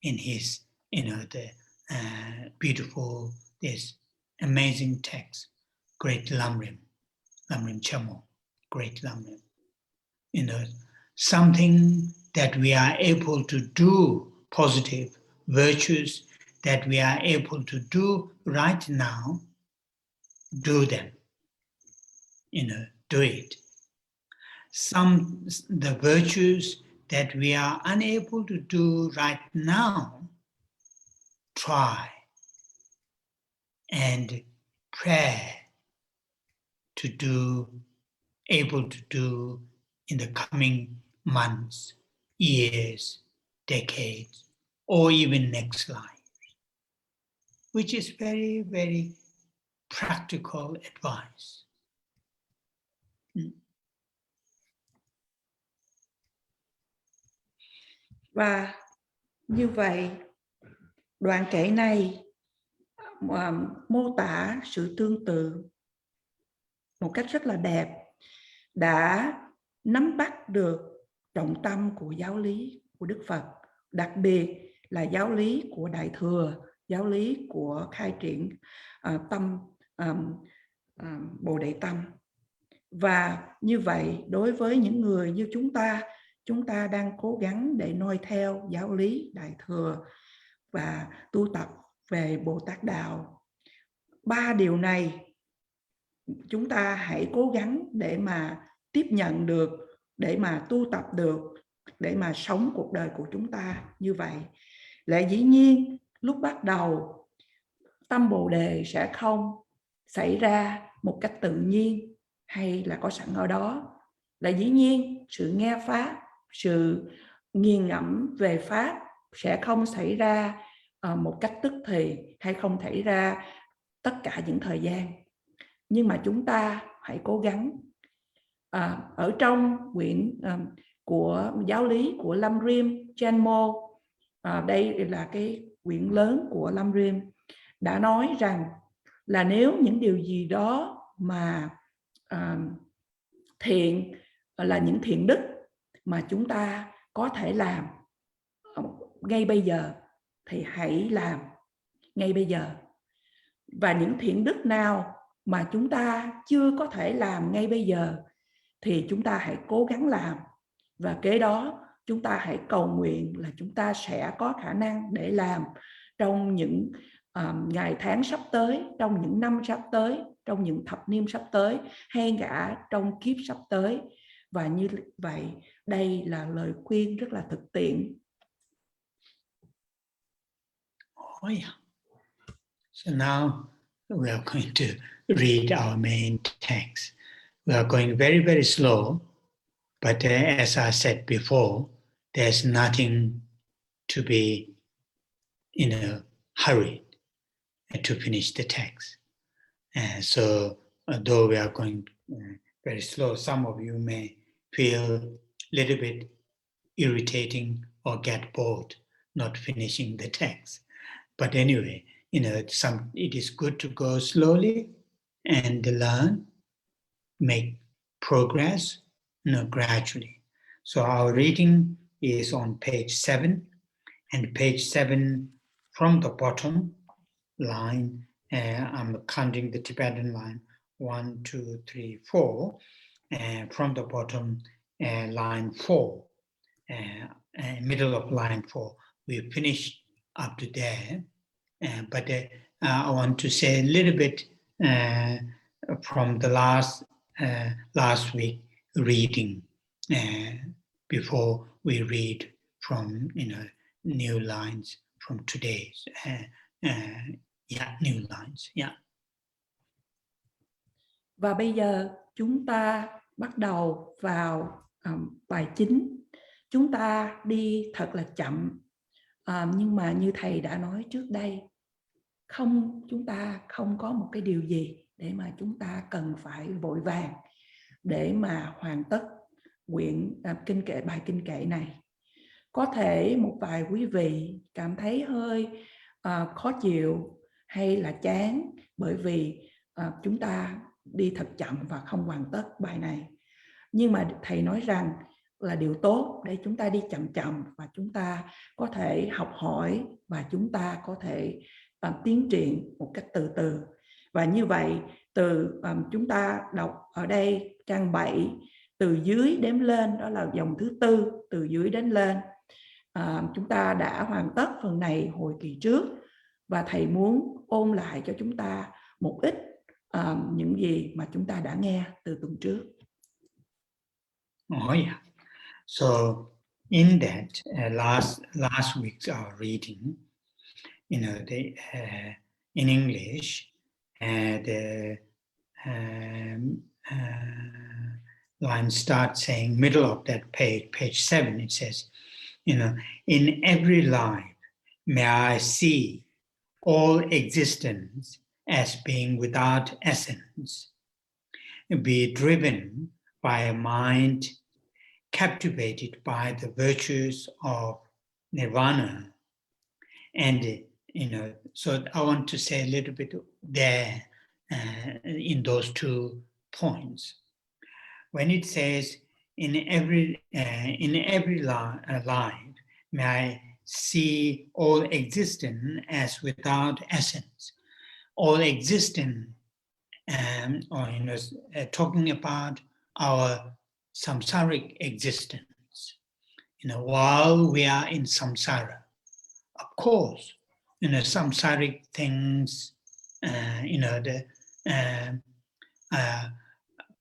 in his, the beautiful, this amazing text, Great Lamrim Chamo, Great Lamrim. Something that we are able to do, positive virtues that we are able to do right now, do them. Do it. The virtues that we are unable to do right now, try and pray to do, able to do in the coming months, years, decades, or even next life, which is very, very practical advice. Và như vậy, đoạn kệ này mô tả sự tương tự một cách rất là đẹp, đã nắm bắt được trọng tâm của giáo lý của Đức Phật, đặc biệt là giáo lý của Đại Thừa, giáo lý của khai triển tâm Bồ Đề Tâm. Và như vậy, đối với những người như chúng ta đang cố gắng để noi theo giáo lý Đại Thừa và tu tập về Bồ Tát Đạo. 3 điều này chúng ta hãy cố gắng để mà tiếp nhận được, để mà tu tập được, để mà sống cuộc đời của chúng ta như vậy. Lẽ dĩ nhiên lúc bắt đầu tâm Bồ Đề sẽ không xảy ra một cách tự nhiên hay là có sẵn ở đó. Là dĩ nhiên sự nghe Pháp, sự nghiền ngẫm về Pháp sẽ không xảy ra một cách tức thì, hay không xảy ra tất cả những thời gian. Nhưng mà chúng ta hãy cố gắng. Ở trong quyển của giáo lý của Lam Rim Chenmo, đây là cái quyển lớn của Lam Rim, đã nói rằng là nếu những điều gì đó mà thiện, là những thiện đức mà chúng ta có thể làm ngay bây giờ thì hãy làm ngay bây giờ. Và những thiện đức nào mà chúng ta chưa có thể làm ngay bây giờ thì chúng ta hãy cố gắng làm. Và kế đó chúng ta hãy cầu nguyện là chúng ta sẽ có khả năng để làm trong những ngày tháng sắp tới, trong những năm sắp tới, trong những thập niên sắp tới, hay cả trong kiếp sắp tới. Và như vậy, đây là lời khuyên rất là thực tiễn. Oh yeah. So now we are going to read our main text. We are going very, very slow, but as I said before, there's nothing to be in a hurry to finish the text. So though we are going very slow, some of you may feel a little bit irritating or get bored not finishing the text. But anyway, it is good to go slowly and learn, make progress, gradually. So our reading is on page 7, and page 7 from the bottom line, I'm counting the Tibetan line, 1, 2, 3, 4, from the bottom line 4, middle of line 4, we finished up to there. But I want to say a little bit from the last week reading before we read from new lines from today's new lines. Yeah. Và bây giờ chúng ta bắt đầu vào bài chính. Chúng ta đi thật là chậm, nhưng mà như thầy đã nói trước đây, chúng ta không có một cái điều gì để mà chúng ta cần phải vội vàng để mà hoàn tất bài kinh kệ này. Có thể một vài quý vị cảm thấy hơi khó chịu hay là chán bởi vì chúng ta đi thật chậm và không hoàn tất bài này. Nhưng mà thầy nói rằng là điều tốt để chúng ta đi chậm chậm và chúng ta có thể học hỏi và chúng ta có thể tiến triển một cách từ từ. Và như vậy chúng ta đọc ở đây trang 7 từ dưới đếm lên, đó là dòng thứ 4 từ dưới đến lên. Chúng ta đã hoàn tất phần này hồi kỳ trước và thầy muốn ôn lại cho chúng ta một ít những gì mà chúng ta đã nghe từ tuần trước. Oh yeah. So in that last week's our reading, in English, the line starts saying, middle of that page 7, it says, in every life may I see all existence as being without essence, be driven by a mind captivated by the virtues of nirvana. And so I want to say a little bit there in those 2 points. When it says in every life may I see all existence as without essence, all existence, talking about our samsaric existence. While we are in samsara, of course, samsaric things, the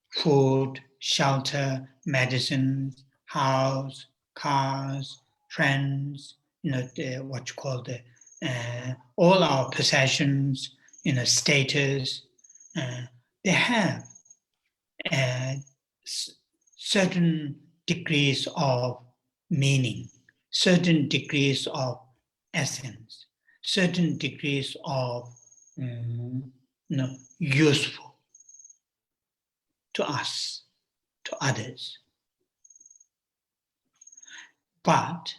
food, shelter, medicines, house, cars, friends, what you call all our possessions, status. They have certain degrees of meaning, certain degrees of essence, certain degrees of useful to us, to others. But,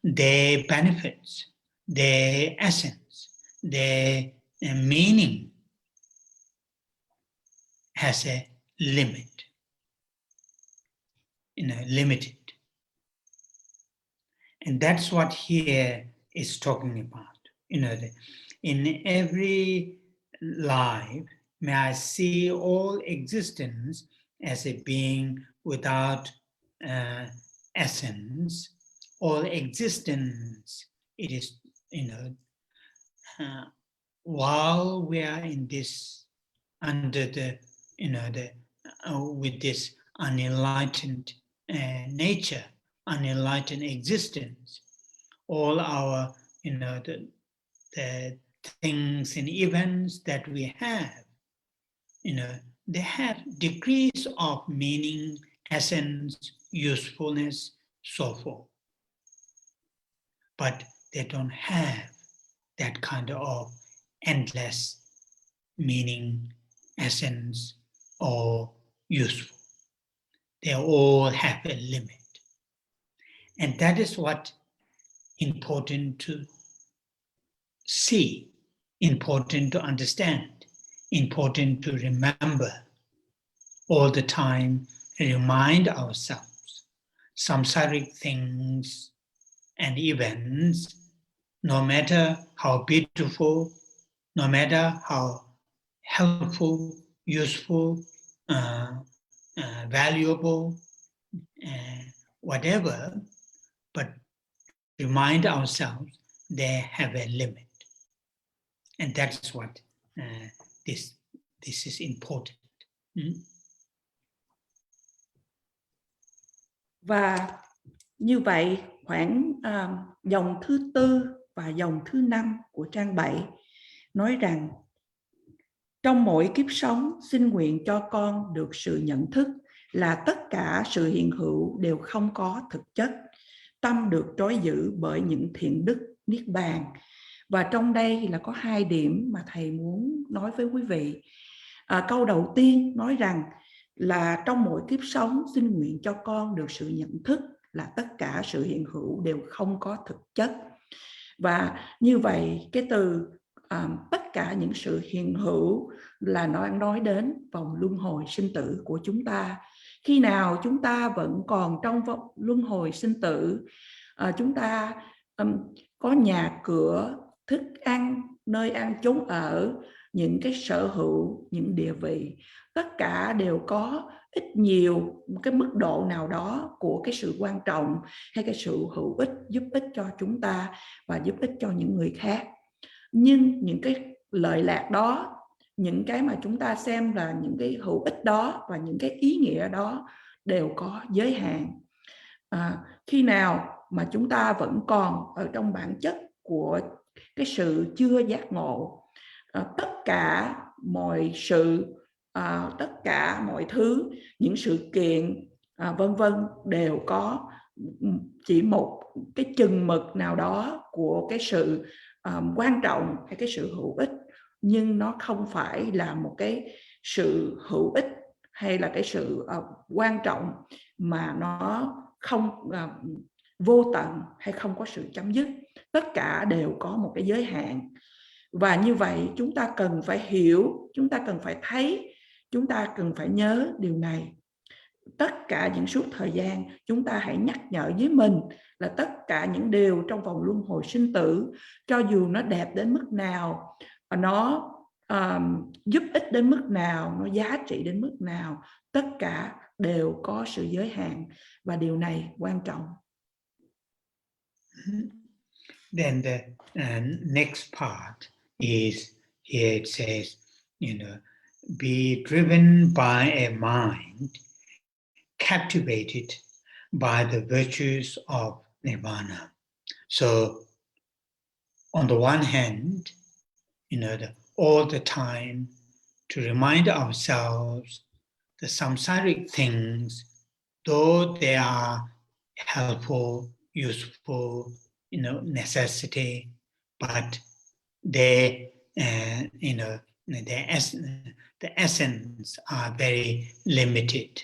their benefits, their essence, their meaning has a limit, limited. And that's what here is talking about. In every life, may I see all existence as a being without essence. All existence, it is, while we are in this, under the, with this unenlightened nature, unenlightened existence, all our, the things and events that we have, they have degrees of meaning, essence, usefulness, so forth. But they don't have that kind of endless meaning, essence, or useful. They all have a limit. And that is what important to see, important to understand, important to remember all the time, remind ourselves. Samsaric things and events, no matter how beautiful, no matter how helpful, useful, valuable, whatever, but remind ourselves they have a limit. And that's what this is important. Và như vậy khoảng dòng thứ 4 và dòng thứ 5 của trang 7 nói rằng trong mỗi kiếp sống xin nguyện cho con được sự nhận thức là tất cả sự hiện hữu đều không có thực chất. Tâm được trói giữ bởi những thiện đức niết bàn. Và trong đây là có 2 điểm mà thầy muốn nói với quý vị. Câu đầu tiên nói rằng là trong mỗi kiếp sống xin nguyện cho con được sự nhận thức là tất cả sự hiện hữu đều không có thực chất. Và như vậy cái từ tất cả những sự hiện hữu là nó đang nói đến vòng luân hồi sinh tử của chúng ta. Khi nào chúng ta vẫn còn trong vòng luân hồi sinh tử, chúng ta có nhà cửa, thức ăn, nơi ăn chốn ở, những cái sở hữu, những địa vị, tất cả đều có ít nhiều một cái mức độ nào đó của cái sự quan trọng hay cái sự hữu ích, giúp ích cho chúng ta và giúp ích cho những người khác. Nhưng những cái lợi lạc đó, những cái mà chúng ta xem là những cái hữu ích đó và những cái ý nghĩa đó đều có giới hạn. Khi nào mà chúng ta vẫn còn ở trong bản chất của cái sự chưa giác ngộ, tất cả mọi sự, tất cả mọi thứ, những sự kiện vân vân đều có chỉ một cái chừng mực nào đó của cái sự quan trọng hay cái sự hữu ích, nhưng nó không phải là một cái sự hữu ích hay là cái sự quan trọng mà nó không vô tận hay không có sự chấm dứt. Tất cả đều có một cái giới hạn. Và như vậy chúng ta cần phải hiểu, chúng ta cần phải thấy, chúng ta cần phải nhớ điều này. Tất cả những suốt thời gian chúng ta hãy nhắc nhở với mình là tất cả những điều trong vòng luân hồi sinh tử, cho dù nó đẹp đến mức nào, nó giúp ích đến mức nào, nó giá trị đến mức nào, tất cả đều có sự giới hạn và điều này quan trọng. Then the next part is, here it says, be driven by a mind captivated by the virtues of nirvana. So, on the one hand, all the time to remind ourselves the samsaric things, though they are helpful, useful, necessity, but they, the essence are very limited.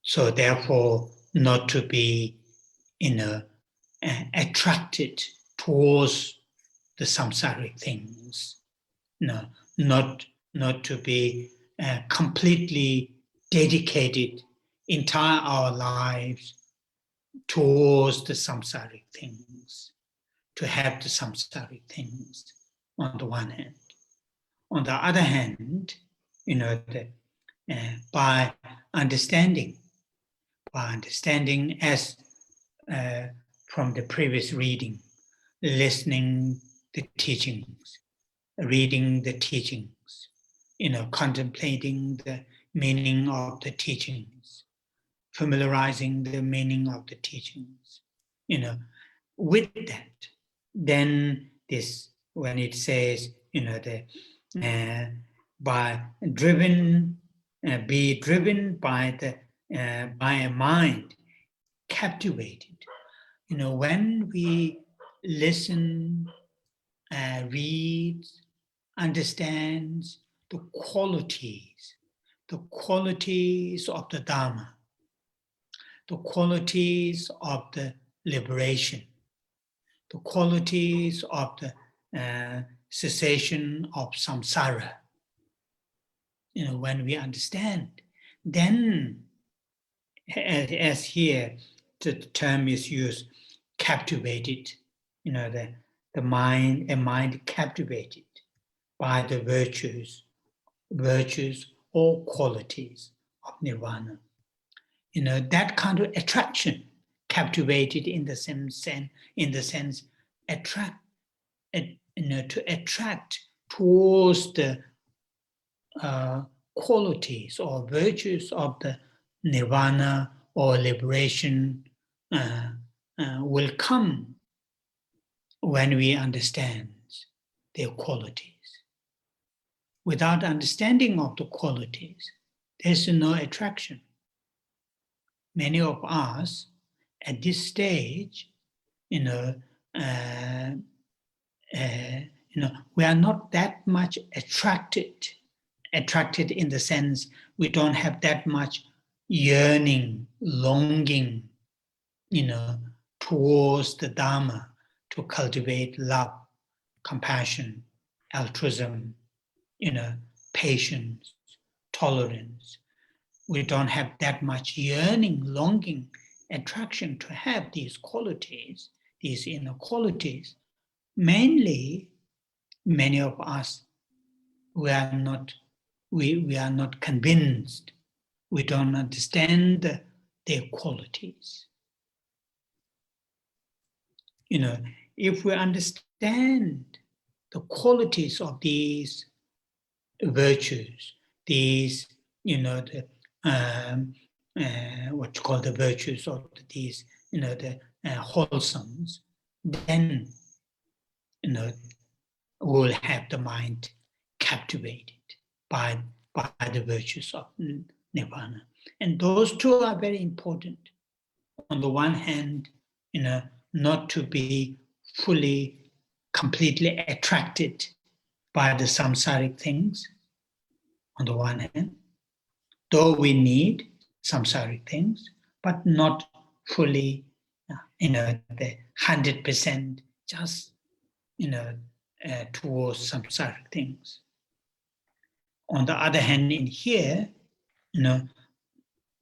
So therefore, not to be, attracted towards the samsaric things. Not to be completely dedicated entire our lives towards the samsaric things, to have the samsaric things on the one hand. On the other hand, by understanding as from the previous reading, listening the teachings, reading the teachings, contemplating the meaning of the teachings, familiarizing the meaning of the teachings, with that, then this, when it says, by driven, be driven by a mind captivated. When we listen, read, understands the qualities of the Dharma, the qualities of the liberation, the qualities of the cessation of samsara. When we understand, then, as here the term is used, captivated, a mind captivated by the virtues or qualities of nirvana. That kind of attraction, captivated in the sense, to attract towards the qualities or virtues of the nirvana or liberation will come when we understand their qualities. Without understanding of the qualities, there's no attraction. Many of us at this stage, we are not that much attracted in the sense we don't have that much yearning, longing, towards the Dharma, to cultivate love, compassion, altruism, patience, tolerance. We don't have that much yearning, longing, attraction to have these qualities, these inner qualities. Mainly, many of us, we are not convinced. We don't understand their qualities. If we understand the qualities of these virtues, these, what you call the virtues of these, the wholesomes, then, we'll have the mind captivated by the virtues of nirvana. And those two are very important. On the one hand, not to be fully, completely attracted by the samsaric things, on the one hand, though we need samsaric things, but not fully, the 100% just, towards samsaric things. On the other hand, in here, not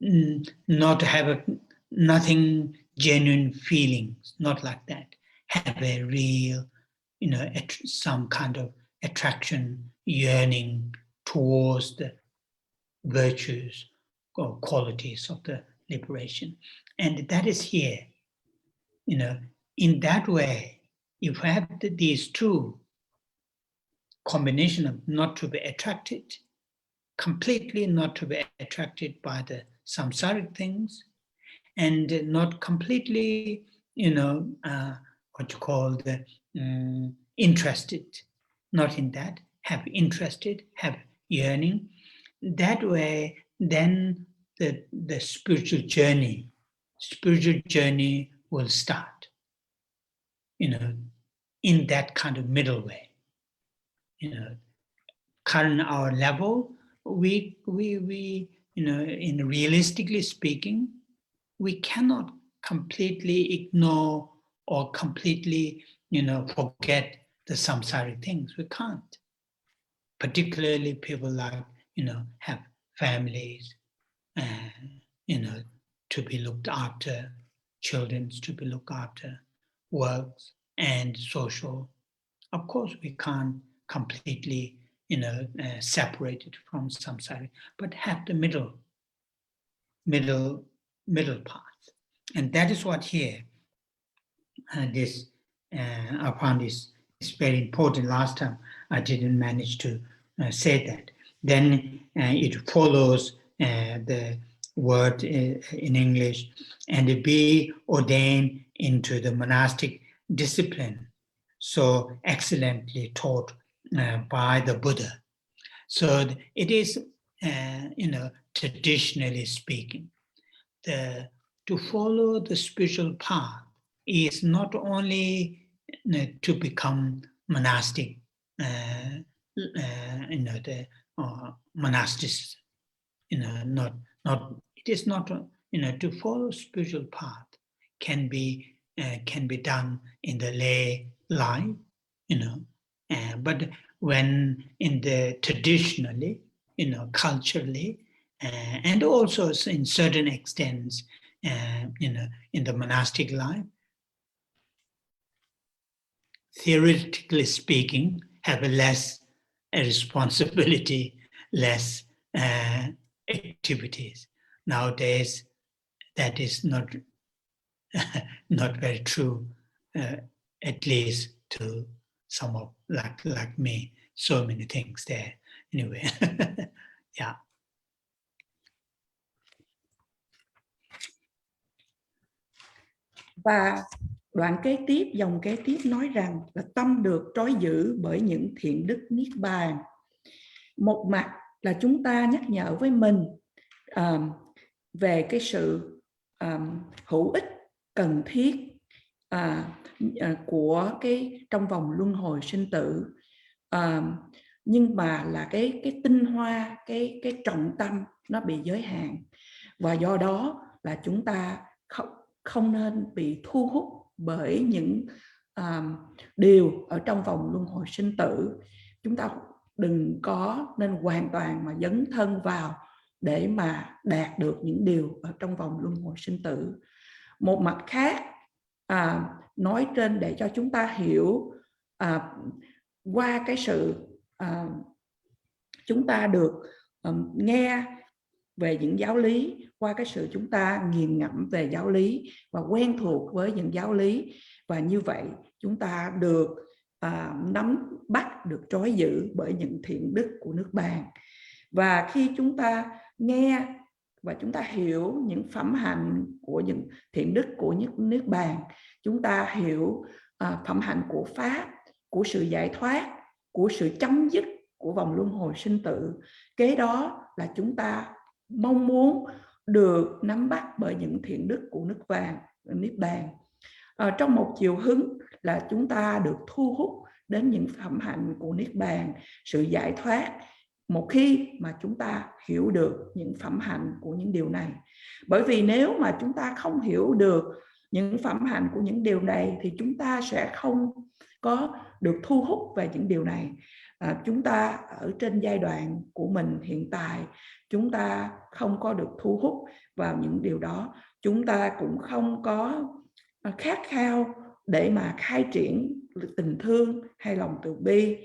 to have nothing genuine feelings, not like that. Have a real, some kind of attraction, yearning towards the virtues or qualities of the liberation. And that is here. In that way, if we have these two combination of not to be attracted completely not to be attracted by the samsaric things, and not completely, what you call the interested, not in that, have interested, have yearning. That way, then the spiritual journey will start, in that kind of middle way. Current our level, we in realistically speaking, we cannot completely ignore or completely, forget the samsaric things. We can't. Particularly people like, have families, to be looked after, children to be looked after, works and social. Of course, we can't completely, separate it from samsara, but have the middle path. And that is what here, I found this is very important. Last time I didn't manage to say that. Then it follows the word in English, and be ordained into the monastic discipline, so excellently taught by the Buddha. So it is, traditionally speaking, to follow the spiritual path is not only to become monastic, the monasticism, it is not, to follow spiritual path can be done in the lay life, but when in the traditionally, culturally, and also in certain extents, in the monastic life, theoretically speaking, have a less responsibility, less activities. Nowadays, that is not very true, at least to some of like me. So many things there. Anyway, yeah. Và đoạn kế tiếp, dòng kế tiếp nói rằng là tâm được trói giữ bởi những thiện đức niết bàn. Một mặt là chúng ta nhắc nhở với mình về cái sự hữu ích, cần thiết của cái trong vòng luân hồi sinh tử, nhưng mà là cái tinh hoa, cái trọng tâm nó bị giới hạn, và do đó là chúng ta không nên bị thu hút bởi những điều ở trong vòng luân hồi sinh tử. Chúng ta đừng có nên hoàn toàn mà dấn thân vào để mà đạt được những điều ở trong vòng luân hồi sinh tử. Một mặt khác, nói trên để cho chúng ta hiểu qua cái sự chúng ta được nghe về những giáo lý, qua cái sự chúng ta nghiền ngẫm về giáo lý và quen thuộc với những giáo lý, và như vậy chúng ta được nắm bắt, được trói giữ bởi những thiện đức của nước bàn. Và khi chúng ta nghe và chúng ta hiểu những phẩm hạnh của những thiện đức của nước bàn, chúng ta hiểu phẩm hạnh của Pháp, của sự giải thoát, của sự chấm dứt của vòng luân hồi sinh tử. Kế đó là chúng ta mong muốn được nắm bắt bởi những thiện đức của niết bàn. Trong một chiều hướng là chúng ta được thu hút đến những phẩm hạnh của niết bàn, sự giải thoát, một khi mà chúng ta hiểu được những phẩm hạnh của những điều này. Bởi vì nếu mà chúng ta không hiểu được những phẩm hạnh của những điều này thì chúng ta sẽ không có được thu hút về những điều này. Chúng ta ở trên giai đoạn của mình hiện tại, chúng ta không có được thu hút vào những điều đó. Chúng ta cũng không có khát khao để mà khai triển tình thương hay lòng từ bi.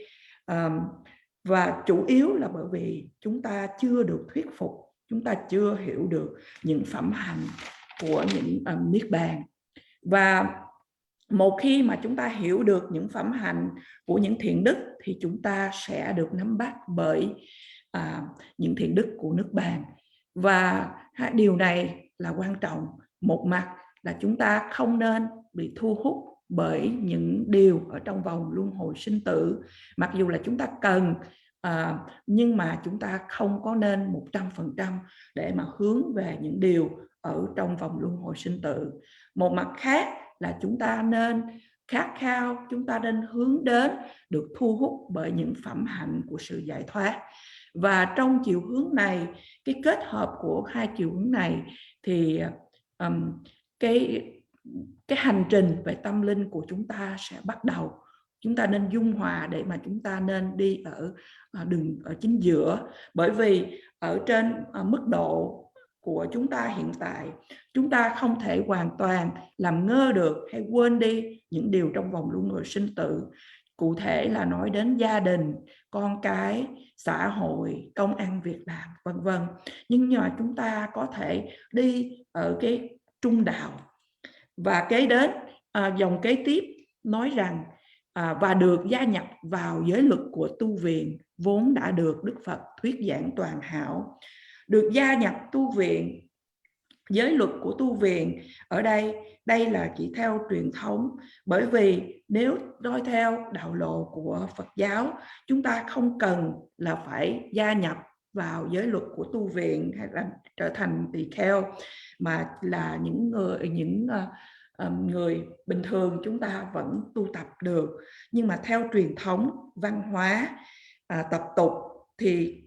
Và chủ yếu là bởi vì chúng ta chưa được thuyết phục, chúng ta chưa hiểu được những phẩm hạnh của những niết bàn. Và một khi mà chúng ta hiểu được những phẩm hạnh của những thiện đức thì chúng ta sẽ được nắm bắt bởi những thiện đức của nước bạn. Và điều này là quan trọng. Một mặt là chúng ta không nên bị thu hút bởi những điều ở trong vòng luân hồi sinh tử, mặc dù là chúng ta cần, nhưng mà chúng ta không có nên 100% để mà hướng về những điều ở trong vòng luân hồi sinh tử. Một mặt khác là chúng ta nên khát khao, chúng ta nên hướng đến được thu hút bởi những phẩm hạnh của sự giải thoát. Và trong chiều hướng này, cái kết hợp của hai chiều hướng này thì cái hành trình về tâm linh của chúng ta sẽ bắt đầu. Chúng ta nên dung hòa để mà chúng ta nên đi ở đường ở chính giữa. Bởi vì ở trên mức độ của chúng ta hiện tại, chúng ta không thể hoàn toàn làm ngơ được hay quên đi những điều trong vòng luân hồi sinh tử. Cụ thể là nói đến gia đình, con cái, xã hội, công ăn việc làm, vân vân. Nhưng mà chúng ta có thể đi ở cái trung đạo. Và kế đến dòng kế tiếp nói rằng và được gia nhập vào giới luật của tu viện vốn đã được Đức Phật thuyết giảng toàn hảo. Được gia nhập tu viện, giới luật của tu viện ở đây là chỉ theo truyền thống. Bởi vì nếu nói theo đạo lộ của Phật giáo, chúng ta không cần là phải gia nhập vào giới luật của tu viện hay là trở thành tỳ kheo, mà là những người bình thường chúng ta vẫn tu tập được. Nhưng mà theo truyền thống, văn hóa, tập tục thì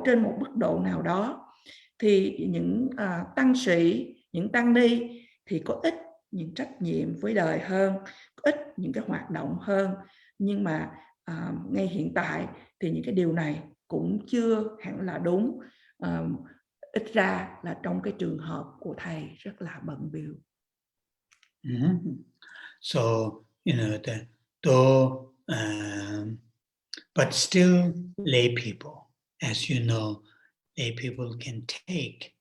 trên một mức độ nào đó thì những tăng sĩ, những tăng ni thì có ít những trách nhiệm với đời hơn, có ít những cái hoạt động hơn. Nhưng mà ngay hiện tại thì những cái điều này cũng chưa hẳn là đúng, ít ra là trong cái trường hợp của thầy rất là bận bịu. So, but still lay people, as you know, lay people can take,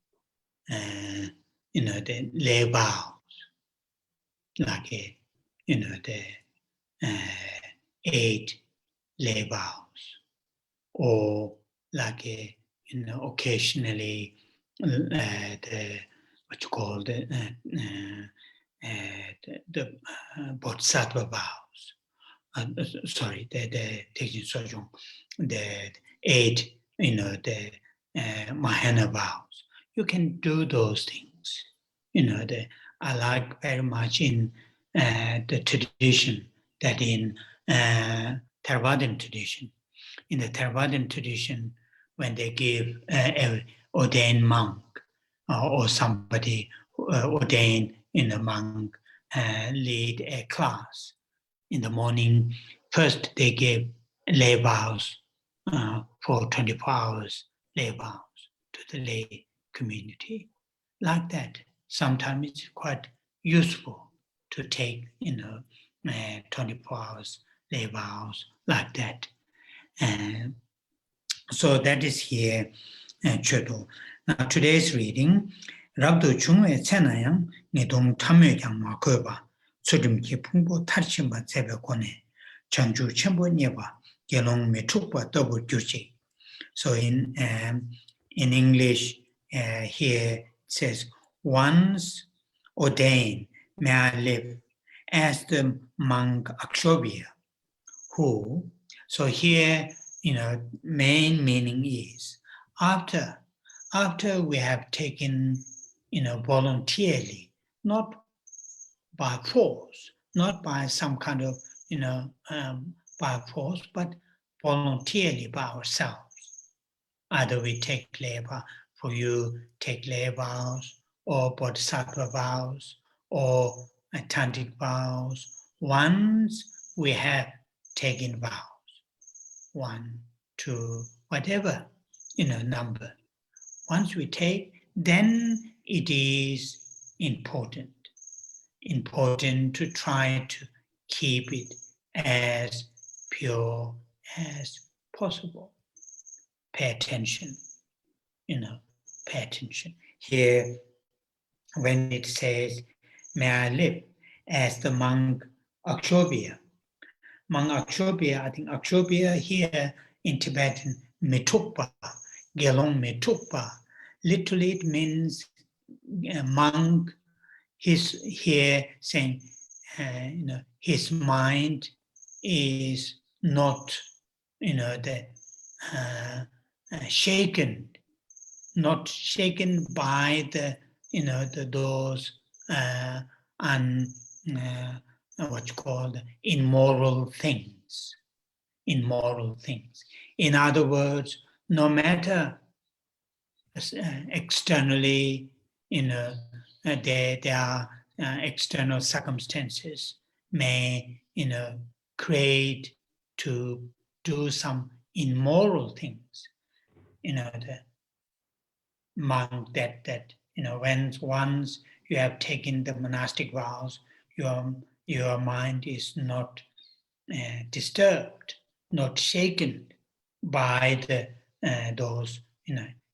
the lay vows, like, the 8 lay vows, or like, occasionally what you call the Bodhisattva vows. The 8, the Mahayana vows. You can do those things. I like very much in the tradition that in Theravadan tradition. In the Theravadan tradition, when they give an ordained monk or somebody ordained in a monk lead a class in the morning, first they give lay vows for 24 hours, lay vows to the lay community. Like that, sometimes it's quite useful to take 24 hours lay vows like that. So that is here, Chodo. Now today's reading, Rabdo Chungwe Tsenayang, Nidong Tamyo Yang Makoba, Sudim Kipumbo Tarchimba Tsebe Kone, Chanju Chembo Nyeba, Gelong Metrukwa Double Juchi. So in English, here it says, once ordained, may I live as the monk Akshobhya, who, so here, main meaning is, after we have taken, voluntarily, not by force, not by some kind of, by force, but voluntarily by ourselves. Either we take lay vows, for you take lay vows, or bodhisattva vows, or tantric vows. Once we have taken vows, 1, 2, whatever, number. Once we take, then it is important to try to keep it as pure as possible. Pay attention, pay attention. Here, when it says, may I live as the monk Akshobhya. Monk Akshobhya, I think Akshobhya here in Tibetan Mituppa, Gelong Mituppa. Literally it means a monk. He's here saying, his mind is not, shaken, not shaken by those what you call immoral things. In other words, no matter externally, there are external circumstances may, create to do some immoral things. The monk that when once you have taken the monastic vows, your mind is not disturbed, not shaken by those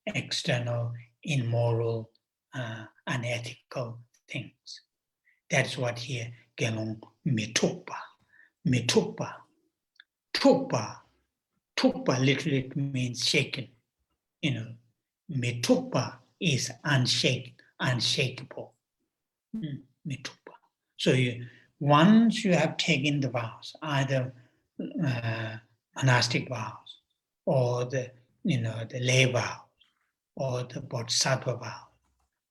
external immoral, unethical things. That's what here Gelong Mituppa. Tuppa literally means shaken. Mituppa is unshakable. Mituppa. So once you have taken the vows, either monastic vows or the lay vows or the bodhisattva vows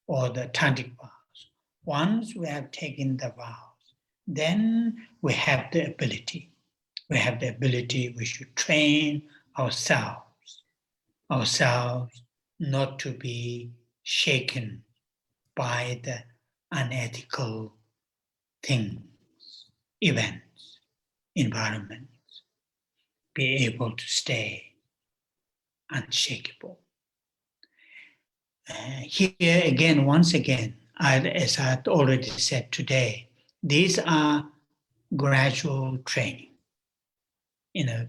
or the tantric vows, once we have taken the vows, then we have the ability. We should train ourselves not to be shaken by the unethical things, events, environments. Be able to stay unshakable. Here again, once again, as I already said today, these are gradual training.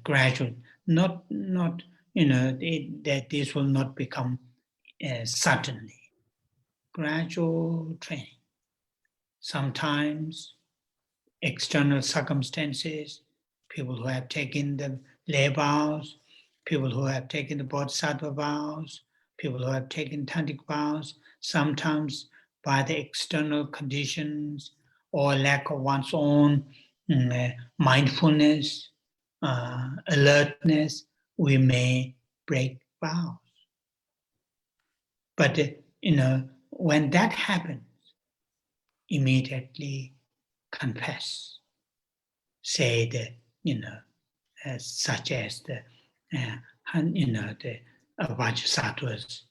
Gradual, not that this will not become suddenly. Gradual training. Sometimes external circumstances, people who have taken the lay vows, people who have taken the bodhisattva vows, people who have taken tantric vows, sometimes by the external conditions or lack of one's own mindfulness, alertness, we may break vows. But when that happens, immediately confess. Say such as the Vajrasattva's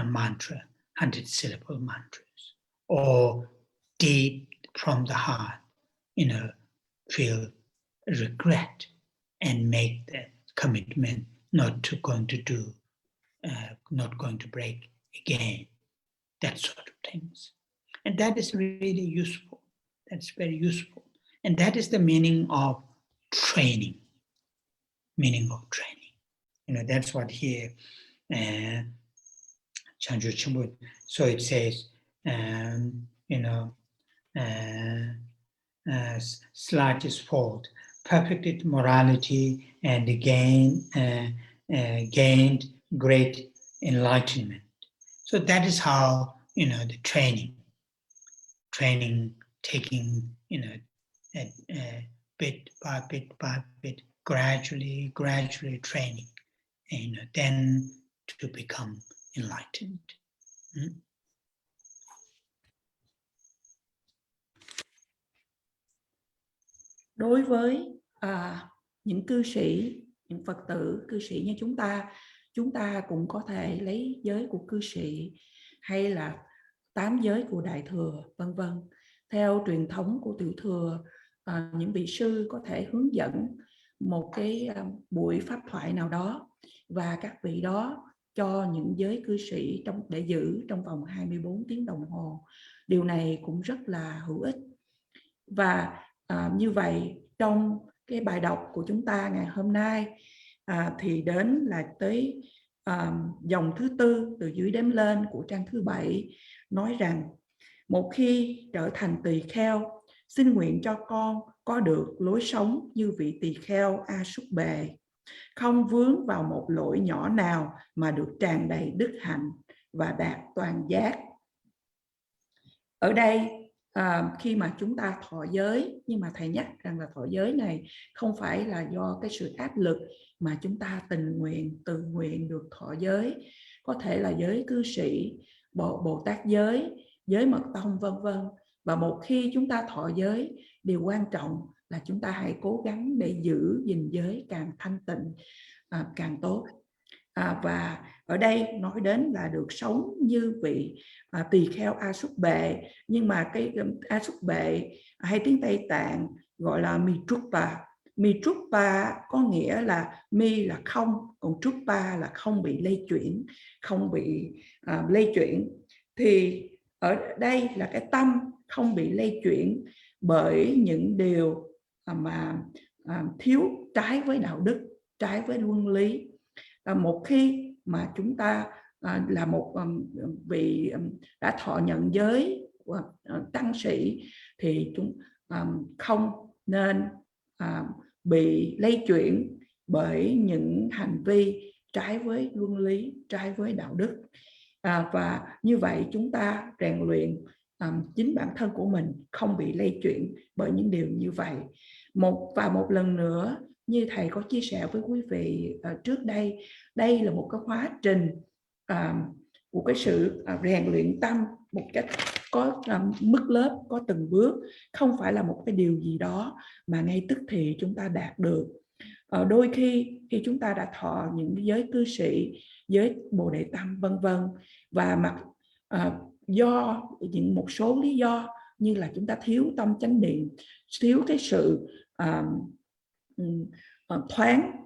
mantra, 100-syllable mantras, or deep from the heart, feel regret and make the commitment not going to break again, that sort of things. And that is really useful. That's very useful. And that is the meaning of training. That's what here, Chandra Chimbut. So it says, slightest fault, perfected morality, and gained great enlightenment. So that is how, the training, taking, bit by bit, gradually training, then to become enlightened. Đối với những cư sĩ, những Phật tử, cư sĩ như chúng ta cũng có thể lấy giới của cư sĩ hay là 8 giới của Đại Thừa, vân vân. Theo truyền thống của Tiểu Thừa, những vị sư có thể hướng dẫn một cái buổi pháp thoại nào đó và các vị đó cho những giới cư sĩ để giữ trong vòng 24 tiếng đồng hồ. Điều này cũng rất là hữu ích. Và như vậy trong cái bài đọc của chúng ta ngày hôm nay thì đến là tới dòng thứ 4 từ dưới đếm lên của trang thứ 7, nói rằng: một khi trở thành tỳ kheo, xin nguyện cho con có được lối sống như vị tỳ kheo A Súc Bề. không vướng vào một lỗi nhỏ nào mà được tràn đầy đức hạnh và đạt toàn giác. Ở đây khi mà chúng ta thọ giới, nhưng mà thầy nhắc rằng là thọ giới này không phải là do cái sự áp lực, mà chúng ta tình nguyện, tự nguyện được thọ giới. Có thể là giới cư sĩ, Bồ Tát giới, giới mật tông vân vân. Và một khi chúng ta thọ giới, điều quan trọng là chúng ta hãy cố gắng để giữ gìn giới càng thanh tịnh càng tốt. Và ở đây nói đến là được sống như vị tỳ kheo A Súc Bệ, nhưng mà cái A Súc Bệ hay tiếng Tây Tạng gọi là Mitrupa. Mitrupa có nghĩa là mi là không, còn trupa là không bị lây chuyển, không bị lây chuyển. Thì ở đây là cái tâm không bị lây chuyển bởi những điều mà thiếu, trái với đạo đức, trái với luân lý. Một khi mà chúng ta là một vị đã thọ nhận giới tăng sĩ, thì chúng không nên bị lay chuyển bởi những hành vi trái với luân lý, trái với đạo đức. Và như vậy chúng ta rèn luyện chính bản thân của mình không bị lay chuyển bởi những điều như vậy. Một lần nữa, như thầy có chia sẻ với quý vị trước đây, đây là một cái quá trình của cái sự rèn luyện tâm một cách có mức lớp, có từng bước, không phải là một cái điều gì đó mà ngay tức thì chúng ta đạt được. Đôi khi chúng ta đã thọ những giới cư sĩ, giới Bồ Đề Tâm vân vân, và do một số lý do như là chúng ta thiếu tâm chánh niệm, thiếu cái sự thoáng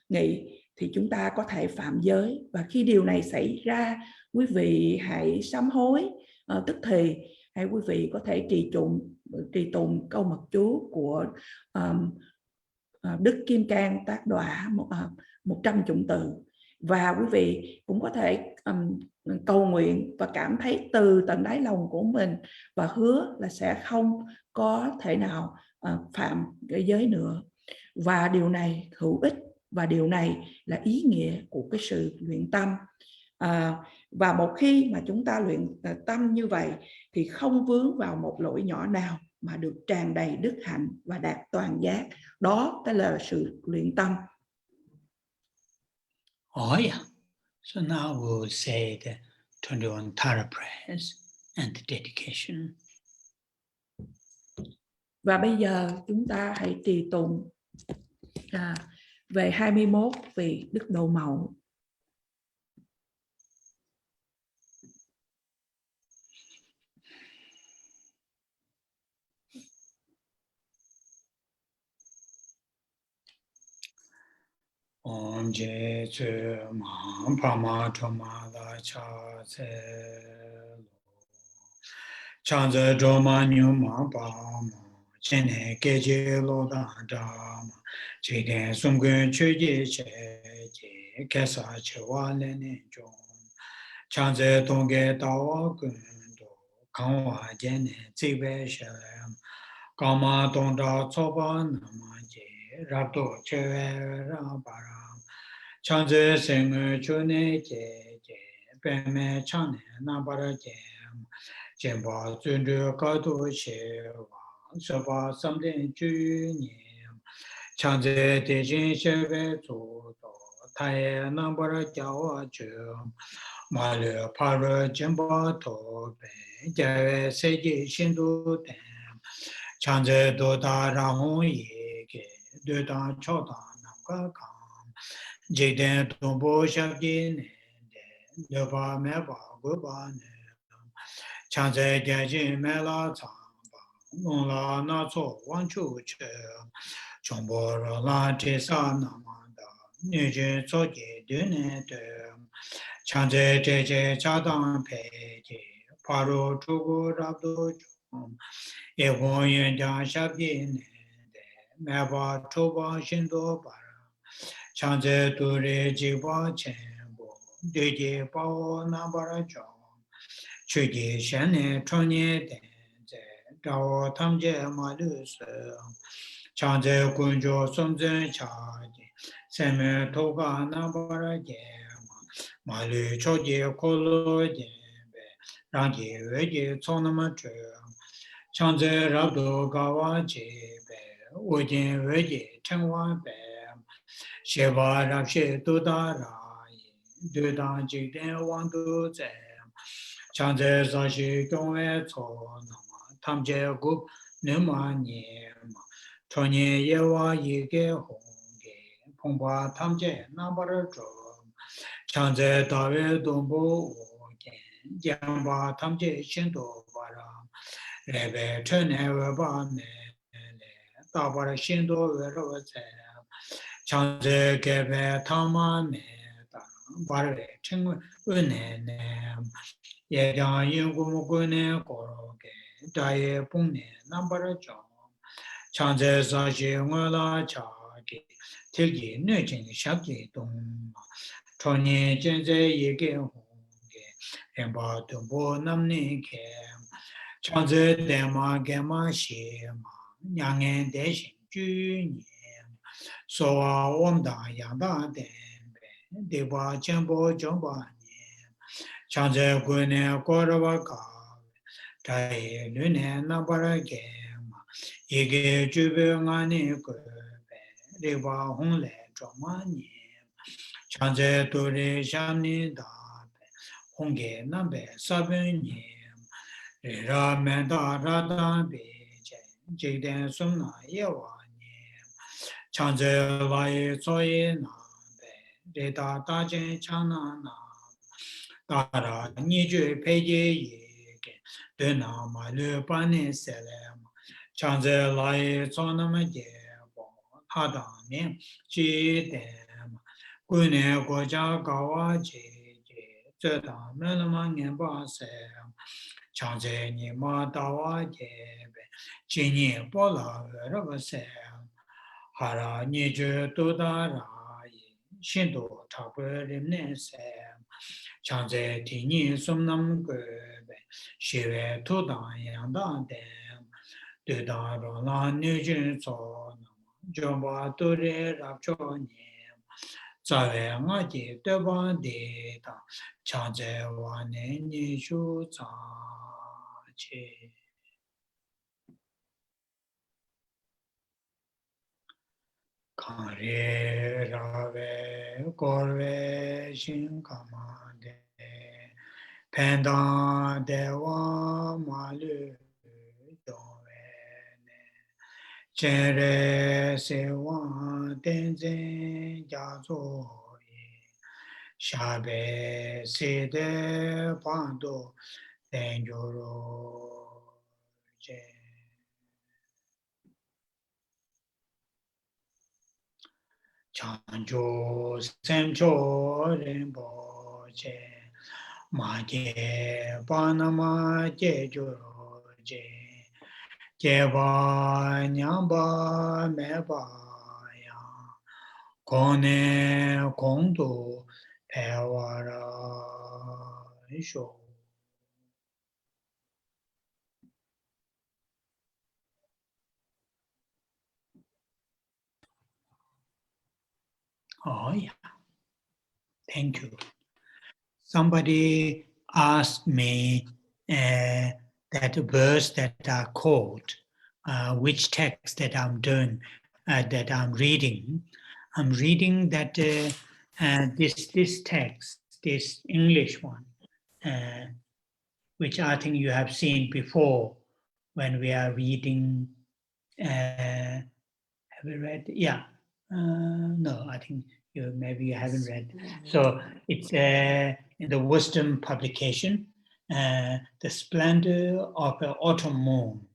nghị, thì chúng ta có thể phạm giới. Và khi điều này xảy ra, quý vị hãy sám hối tức thì, hay quý vị có thể trì tụng câu mật chú của Đức Kim Cang Tác Đọa 100 chủng từ. Và quý vị cũng có thể cầu nguyện và cảm thấy từ tận đáy lòng của mình, và hứa là sẽ không có thể nào phạm cái giới nữa. Và điều này hữu ích, và điều này là ý nghĩa của cái sự luyện tâm. Và một khi mà chúng ta luyện tâm như vậy thì không vướng vào một lỗi nhỏ nào mà được tràn đầy đức hạnh và đạt toàn giác. Đó cái là sự luyện tâm. Oh yeah. So now we'll say the 21 Tara prayers and the dedication. Và bây giờ chúng ta hãy trì tụng về 21 vị đức độ mẫu. Om Je Tsong Kha Pa Chanze Droma Nyuma Pama Chene Keje Loda Dharma Chiden Sumgun Chuje Che Kesa Chewa Lene Jom Chanze Tonge Tawa Gundo Kanwa Jene Tsibe Shem Kama Tonda Tsoba Nama Je Rabdo Chewe Rabaram Chanze Senge Chune Je Peme Chane Nabara Jem Jemba Zundu Kato Shewa Soba Samden Junyem Chanze Tejin Sheve Zodo Taye Nambara Jawa Jum Malu Para Jemba Tobe Jave Seji Shindu Tem Chanze Doda Rahon Yeke Doda Choda Namka Kam Jiden Tumbo Shabji Nende Doba Meba Guba Chanze Jajin Mela Tsamba Nula Natso Wanchu Che Chombora La Tesa Namanda Nijin Soji Dune Tem Chanze Teje Chadang Peje Paro Chugu Rabdo Chum Egon Yenda Shabji Nende Meba Chuba Shindo Bara Chanze Ture Jiba Chenbo Deje Pao Nambara Chum Chöge shane chonye denze dao tamje malu se chanze kunjo somzen chaji Seme toga nabara jema, malu choje kolo jembe, rangi weje tsonama chöm, chanze rabdo gawa jebe, ujin weje chengwa bem, sheba rabshe dudara yin, dudan jikden wandu zem, chanze zashi gyongwe tso nama, tamje gup nima nyema, chonye yewa yige hong, Pongpa tamche nambara chom, chanze tawe dombo ogen, jamba tamche shinto baram, rebe chene weba mele, tabara shinto wero tsem, chanze kebe tama me tam, barwe chengwe une nem, yedang yungu mukune koroke, daye pungne nambara chom, chanze sashi ngola chake, tilgi nöjing shabji dong, chonye jenze yege honge, renpa tumbo namni kem, chanze dema gema shema, nyangen deshin ju nyem, sowa omda yangda denbe, deba chenpo jomba nyem, chanze gune korwa kawe, taye lune nambara gema, yege jube ngani kwe, Reba Hongle Dramani Chanze Dore Shamni Dabe Honge Nambe Sabuni Rera Menda Rada Beje Jigden Sumna Yewani Chanze Lai Soye Nabe Reda Dajen Chana Nam Dara Niju Peje Yege Dena Malu Bani Selem Chanze Lai Sonama Hadame, Chi Dem, Gune Goja Gawa Ji, Zeta Melama Nyemba Sem, Chanze Nima Dawa Jebe, Chini Bola Rava Sem, Hara Niju Dodara, Shindo Tabu Rimne Sem, Chanze Tini Sumnam Gube, Shive Tudan Yanda Dem, Dudan Rola Nujun Son. Jomba Ture Rapcho Nyem, Zawe Ngaji Deba Deta, Chanze Wane Nishu Zache. Kare Rave Korve Shinkamade, Penda Dewa Malu Chere sewa tenzen jazo shabe sede pando tenjoro je chanjo semcho rinpoche maje panama jejoro je Jeba nyamba meba ya kone kondo pewara isho. Oh yeah, thank you. Somebody asked me that verse that are quote, which text that I'm doing, that I'm reading. I'm reading that this text, this English one, which I think you have seen before when we are reading. Have you read? Yeah. No, I think maybe you haven't read. So it's in the Wisdom publication, The Splendor of the Autumn Moon,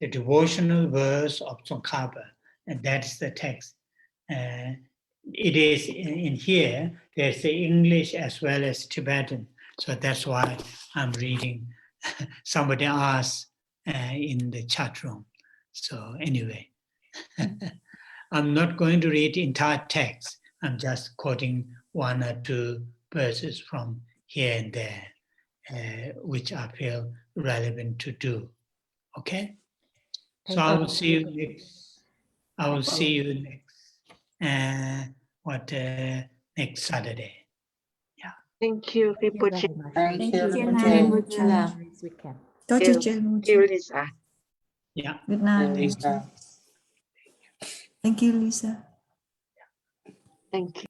the devotional verse of Tsongkhapa, and that's the text. It is in here, there's the English as well as Tibetan. So that's why I'm reading. Somebody asked in the chat room. So anyway, I'm not going to read entire text. I'm just quoting one or two verses from here and there, which I feel relevant to do. Okay? So I will see you next. I will see you next next Saturday. Thank you, Rinpoche. Thank you, Rinpoche. Thank you, Lisa. Yeah. Good night. Lisa. Thank you, Lisa. Thank you.